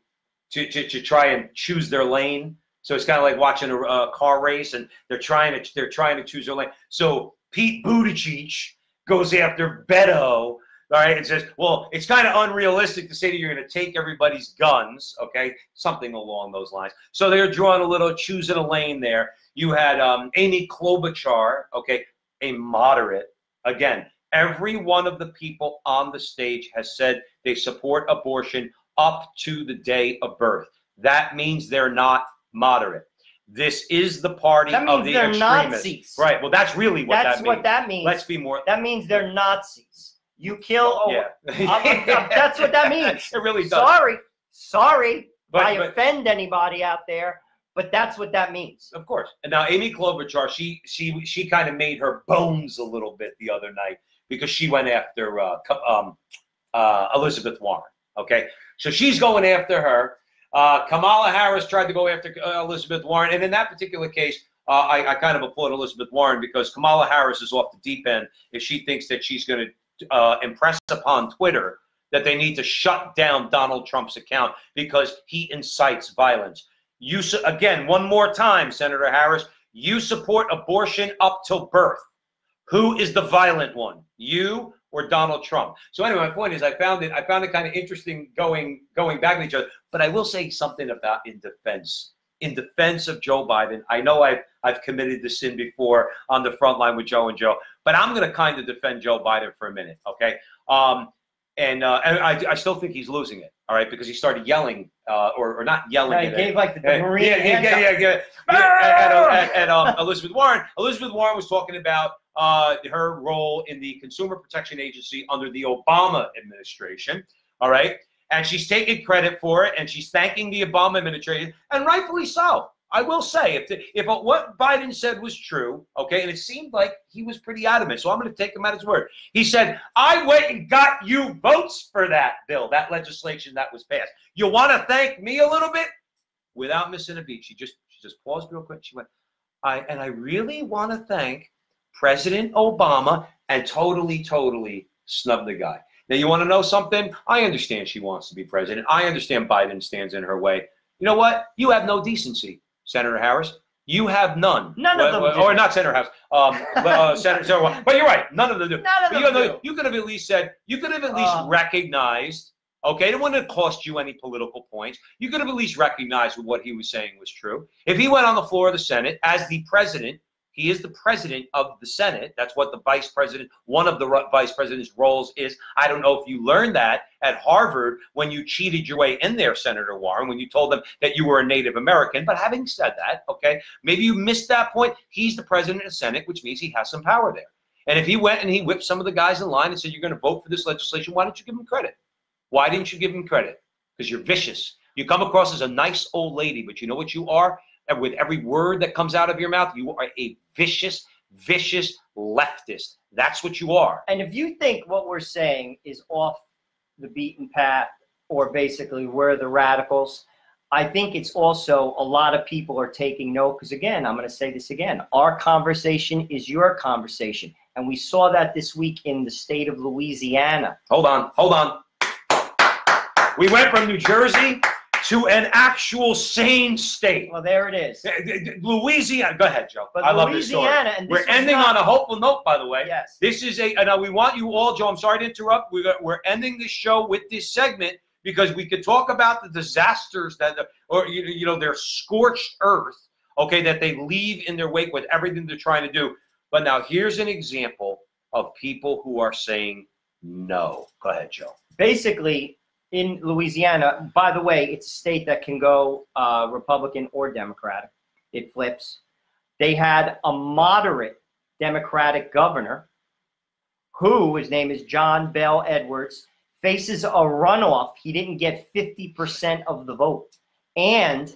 try and choose their lane. So it's kind of like watching a car race, and they're trying to choose their lane. So Pete Buttigieg goes after Beto, all right, and says, well, it's kind of unrealistic to say that you're going to take everybody's guns, okay, something along those lines. So they're drawing a little, choosing a lane there. You had Amy Klobuchar, okay, a moderate. Again, every one of the people on the stage has said they support abortion up to the day of birth. That means they're not moderate. This is the party of the extremists. Nazis. Right. Well, that's really what that means. That's what that means. Let's be more. That means they're Nazis. You kill. Yeah. That's what that means. It really does. Sorry. But I offend anybody out there, but that's what that means. Of course. And now Amy Klobuchar, she kind of made her bones a little bit the other night because she went after Elizabeth Warren. Okay. So she's going after her. Kamala Harris tried to go after Elizabeth Warren. And in that particular case, I kind of applaud Elizabeth Warren because Kamala Harris is off the deep end if she thinks that she's going to impress upon Twitter that they need to shut down Donald Trump's account because he incites violence. Again, one more time, Senator Harris, you support abortion up till birth. Who is the violent one? You or Donald Trump? So anyway, my point is I found it kind of interesting going back to each other. But I will say something about in defense of Joe Biden. I know I've committed the sin before on the front line with Joe and Joe, but I'm going to kind of defend Joe Biden for a minute, okay? And I still think he's losing it, all right, because he started yelling or not yelling. He gave like the Marine hand. And Elizabeth Warren. Elizabeth Warren was talking about her role in the Consumer Protection Agency under the Obama administration, all right? And she's taking credit for it, and she's thanking the Obama administration, and rightfully so. I will say, if what Biden said was true, okay, and it seemed like he was pretty adamant, so I'm going to take him at his word. He said, I went and got you votes for that bill, that legislation that was passed. You want to thank me a little bit? Without missing a beat, she just paused real quick. She went, I really want to thank President Obama and totally snub the guy. Now, you want to know something? I understand she wants to be president. I understand Biden stands in her way. You know what? You have no decency. Senator Harris. You have none. None of them do. Or not Senator Harris. Senator. But you're right. None of them do. None of them do. You could have at least said. You could have at least recognized. Okay, it wouldn't have cost you any political points. You could have at least recognized what he was saying was true. If he went on the floor of the Senate as the president, he is the president of the Senate. That's what the vice president, one of the vice president's roles is. I don't know if you learned that at Harvard when you cheated your way in there, Senator Warren, when you told them that you were a Native American. But having said that, okay, maybe you missed that point. He's the president of the Senate, which means he has some power there. And if he went and he whipped some of the guys in line and said, you're going to vote for this legislation, why don't you give him credit? Why didn't you give him credit? Because you're vicious. You come across as a nice old lady, but you know what you are? And with every word that comes out of your mouth, you are a vicious, vicious leftist. That's what you are. And if you think what we're saying is off the beaten path, or basically we're the radicals, I think it's also a lot of people are taking note, because again, I'm going to say this again, our conversation is your conversation. And we saw that this week in the state of Louisiana. Hold on. We went from New Jersey to an actual sane state. Well, there it is. Louisiana. Go ahead, Joe. But I love this story. And we're ending on a hopeful note, by the way. Yes. This is we want you all, Joe, I'm sorry to interrupt. We're ending this show with this segment because we could talk about the disasters that, or their scorched earth, okay, that they leave in their wake with everything they're trying to do. But now here's an example of people who are saying no. Go ahead, Joe. Basically, in Louisiana, by the way, it's a state that can go Republican or Democratic. It flips. They had a moderate Democratic governor who, his name is John Bel Edwards, faces a runoff. He didn't get 50% of the vote. And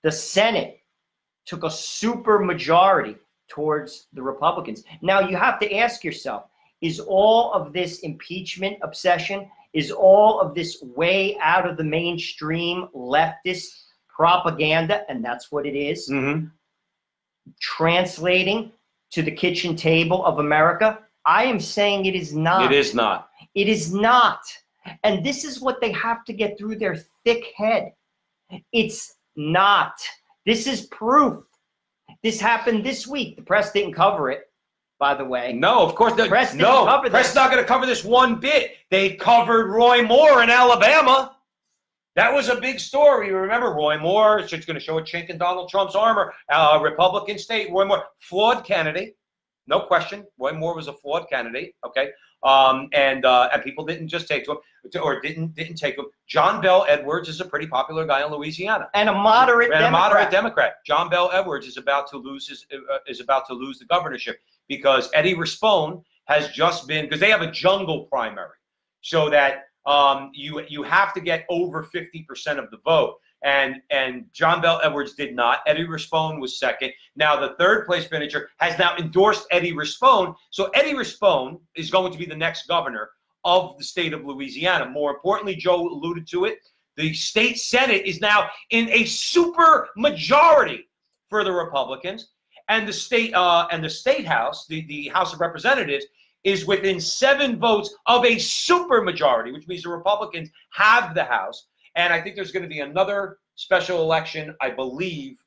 the Senate took a super majority towards the Republicans. Now, you have to ask yourself, is all of this impeachment obsession, is all of this way out of the mainstream leftist propaganda, and that's what it is, translating to the kitchen table of America? I am saying it is not. It is not. It is not. And this is what they have to get through their thick head. It's not. This is proof. This happened this week. The press didn't cover it, by the way. No, of course not. Press didn't cover this. Press not going to cover this one bit. They covered Roy Moore in Alabama. That was a big story. You remember Roy Moore? It's just going to show a chink in Donald Trump's armor. Republican state. Roy Moore, flawed candidate. No question. Roy Moore was a flawed candidate. Okay. And people didn't just take to him, or didn't take him. John Bel Edwards is a pretty popular guy in Louisiana, and a moderate Democrat. John Bel Edwards is about to lose the governorship because Eddie Rispone has just been, because they have a jungle primary, so that you have to get over 50% of the vote. And John Bel Edwards did not. Eddie Rispone was second. Now the third place finisher has now endorsed Eddie Rispone. So Eddie Rispone is going to be the next governor of the state of Louisiana. More importantly, Joe alluded to it, the state Senate is now in a super majority for the Republicans, and the state House, the House of Representatives, is within 7 votes of a super majority, which means the Republicans have the House. And I think there's going to be another special election, I believe,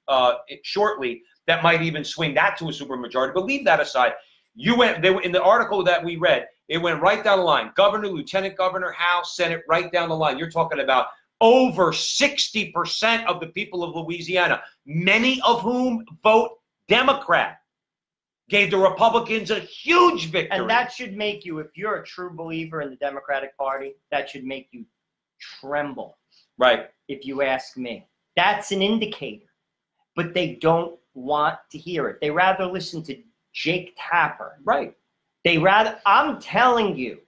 shortly, that might even swing that to a supermajority. But leave that aside. They were in the article that we read, it went right down the line. Governor, lieutenant governor, House, Senate, right down the line. You're talking about over 60% of the people of Louisiana, many of whom vote Democrat, gave the Republicans a huge victory. And that should make you, if you're a true believer in the Democratic Party, that should make you tremble. Right. If you ask me. That's an indicator. But they don't want to hear it. They rather listen to Jake Tapper. Right. I'm telling you,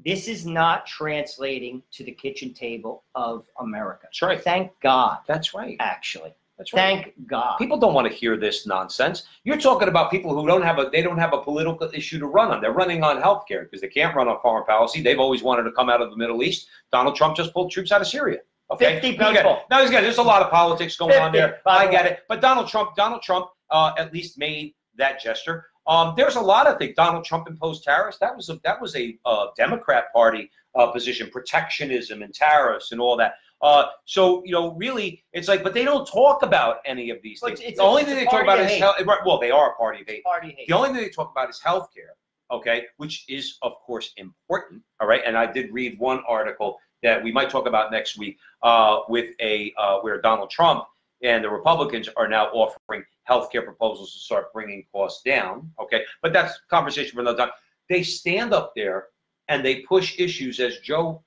this is not translating to the kitchen table of America. That's right. Thank God. That's right. Actually. That's right. Thank God. People don't want to hear this nonsense. You're talking about people who don't have a political issue to run on. They're running on health care because they can't run on foreign policy. They've always wanted to come out of the Middle East. Donald Trump just pulled troops out of Syria. Okay. 50 people. Now, again, there's a lot of politics going on there. I get it. But Donald Trump at least made that gesture. There's a lot of things. Donald Trump imposed tariffs. That was a Democrat Party position, protectionism and tariffs and all that. So, you know, really, it's like, but they don't talk about any of these things. The only thing they talk about is health. Well, they are a party of hate. The only thing they talk about is healthcare, okay, which is, of course, important, all right? And I did read one article that we might talk about next week with where Donald Trump and the Republicans are now offering healthcare proposals to start bringing costs down, okay? But that's a conversation for another time. They stand up there and they push issues, as Joe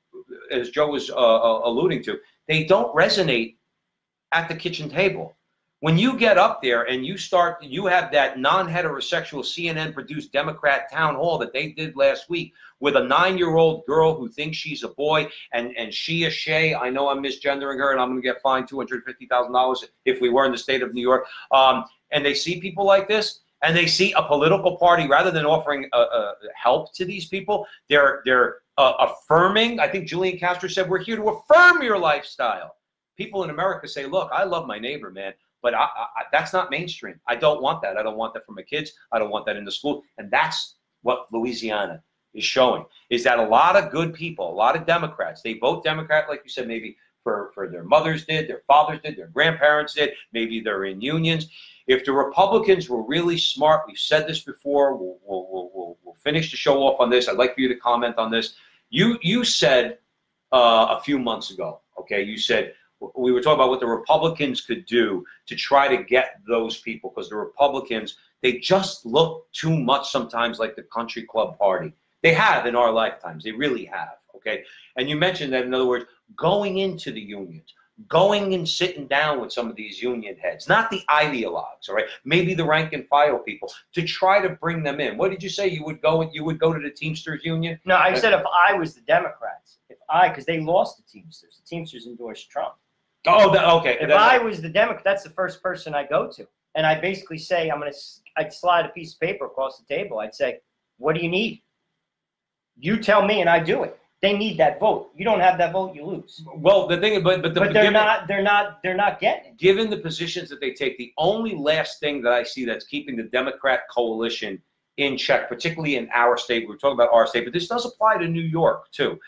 was alluding to. They don't resonate at the kitchen table. When you get up there and you have that non-heterosexual CNN-produced Democrat town hall that they did last week with a 9-year-old girl who thinks she's a boy, and she, Shay, I know I'm misgendering her, and I'm going to get fined $250,000 if we were in the state of New York. And they see people like this, and they see a political party, rather than offering help to these people, they're affirming. I think Julian Castro said, we're here to affirm your lifestyle. People in America say, look, I love my neighbor, man, but that's not mainstream. I don't want that. I don't want that for my kids. I don't want that in the school. And that's what Louisiana is showing, is that a lot of good people, a lot of Democrats, they vote Democrat, like you said, maybe for their mothers did, their fathers did, their grandparents did, maybe they're in unions. If the Republicans were really smart, we've said this before, we'll finish the show off on this. I'd like for you to comment on this. You said a few months ago, okay, you said, we were talking about what the Republicans could do to try to get those people, because the Republicans, they just look too much sometimes like the country club party. They have in our lifetimes. They really have, okay? And you mentioned that, in other words, going into the unions, going and sitting down with some of these union heads, not the ideologues, all right? Maybe the rank and file people, to try to bring them in. What did you say? You would go to the Teamsters union? No, I said if I was the Democrats, because they lost the Teamsters. The Teamsters endorsed Trump. Oh, okay. If I was the Democrat, that's the first person I go to. And I basically say, I'd slide a piece of paper across the table. I'd say, what do you need? You tell me and I do it. They need that vote. You don't have that vote, you lose. Well, the thing, but they're not getting it. Given the positions that they take, the only last thing that I see that's keeping the Democrat coalition in check, particularly in our state, we're talking about our state, but this does apply to New York too,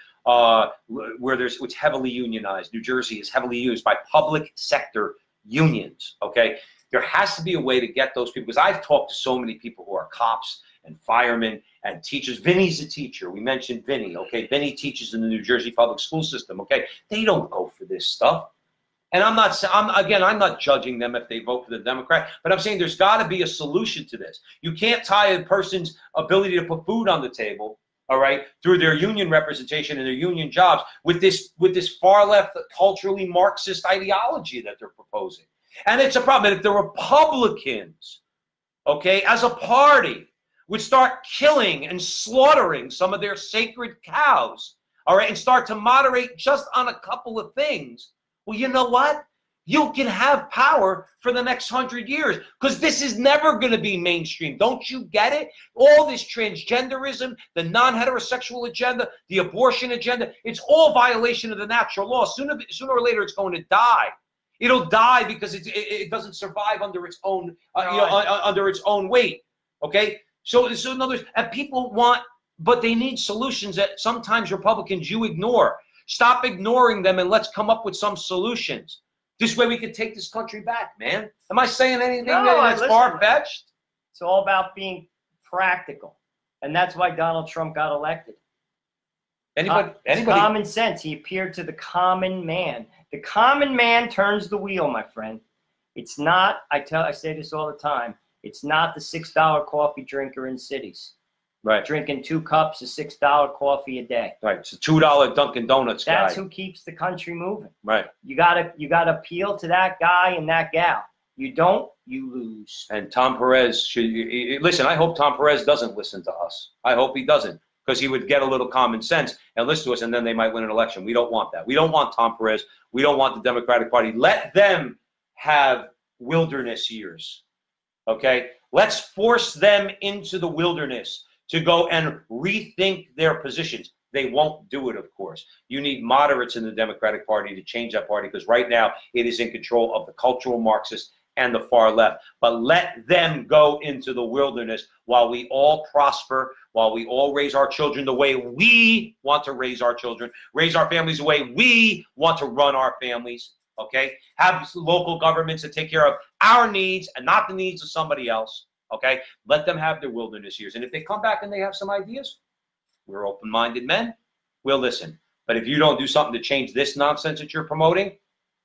where it's heavily unionized. New Jersey is heavily used by public sector unions. Okay, there has to be a way to get those people, because I've talked to so many people who are cops and firemen and teachers. Vinny's a teacher. We mentioned Vinny. Okay, Vinny teaches in the New Jersey public school system. Okay, they don't go for this stuff. And I'm not judging them if they vote for the Democrat, but I'm saying there's got to be a solution to this. You can't tie a person's ability to put food on the table, all right, through their union representation and their union jobs with this far left, culturally Marxist ideology that they're proposing. And it's a problem. And if the Republicans, okay, as a party, would start killing and slaughtering some of their sacred cows, all right, and start to moderate just on a couple of things, well, you know what? You can have power for the next 100 years, because this is never going to be mainstream. Don't you get it? All this transgenderism, the non-heterosexual agenda, the abortion agenda, it's all violation of the natural law. Sooner or later, it's going to die. It'll die because it doesn't survive under its own under its own weight. Okay. So in other words, and people want, but they need solutions that sometimes Republicans you ignore. Stop ignoring them and let's come up with some solutions. This way we can take this country back, man. Am I saying anything that's far-fetched? It's all about being practical. And that's why Donald Trump got elected. Anybody? Common sense. He appeared to the common man. The common man turns the wheel, my friend. It's not, I say this all the time, it's not the $6 coffee drinker in cities. Right. Drinking 2 cups of $6 coffee a day. Right. It's a $2 Dunkin' Donuts guy. That's who keeps the country moving. Right. You gotta appeal to that guy and that gal. You don't, you lose. And Tom Perez should listen. I hope Tom Perez doesn't listen to us. I hope he doesn't, because he would get a little common sense and listen to us, and then they might win an election. We don't want that. We don't want Tom Perez. We don't want the Democratic Party. Let them have wilderness years. Okay? Let's force them into the wilderness to go and rethink their positions. They won't do it, of course. You need moderates in the Democratic Party to change that party, because right now it is in control of the cultural Marxists and the far left. But let them go into the wilderness while we all prosper, while we all raise our children the way we want to raise our children, raise our families the way we want to run our families, okay? Have local governments that take care of our needs and not the needs of somebody else, okay? Let them have their wilderness years. And if they come back and they have some ideas, we're open-minded men, we'll listen. But if you don't do something to change this nonsense that you're promoting,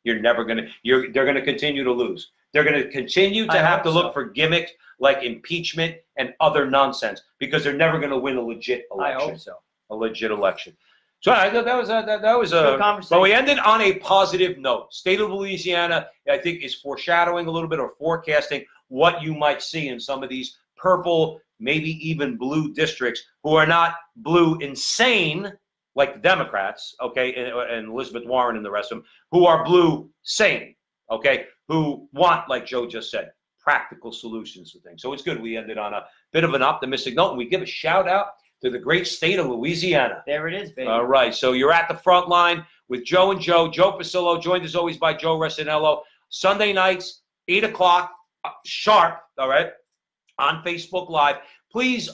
you're never going to, they're going to continue to lose. They're going to continue to have to look for gimmicks like impeachment and other nonsense because they're never going to win a legit election. I hope so. A legit election. So I thought that was a good conversation. But we ended on a positive note. State of Louisiana, I think, is foreshadowing a little bit or forecasting what you might see in some of these purple, maybe even blue districts who are not blue insane like the Democrats, okay, and Elizabeth Warren and the rest of them, who are blue sane, okay, who want, like Joe just said, practical solutions to things. So it's good we ended on a bit of an optimistic note, and we give a shout out to the great state of Louisiana. There it is, baby. All right, so you're at the front line with Joe and Joe. Joe Pasillo, joined as always by Joe Resinello. Sunday nights, 8 o'clock sharp, all right, on Facebook Live. Please,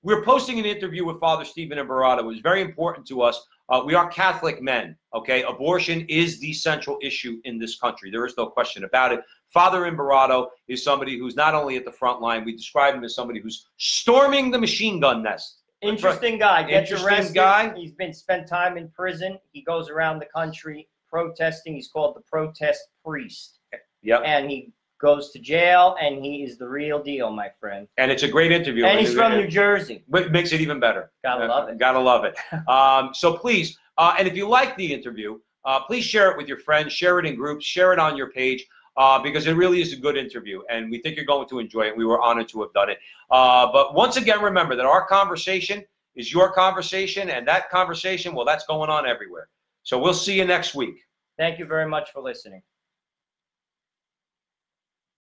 we're posting an interview with Father Stephen Imbarato. It was very important to us. We are Catholic men, okay? Abortion is the central issue in this country. There is no question about it. Father Imbarato is somebody who's not only at the front line, we describe him as somebody who's storming the machine gun nest. Interesting guy. Gets Interesting arrested. guy. He's spent time in prison. He goes around the country protesting. He's called the protest priest. Yep. And he goes to jail, and he is the real deal, my friend. And it's a great interview. And he's from New Jersey. Which makes it even better. Gotta love it. Gotta love it. So please, and if you like the interview, please share it with your friends, share it in groups, share it on your page, because it really is a good interview, and we think you're going to enjoy it. We were honored to have done it. But once again, remember that our conversation is your conversation, and that conversation, well, that's going on everywhere. So we'll see you next week. Thank you very much for listening.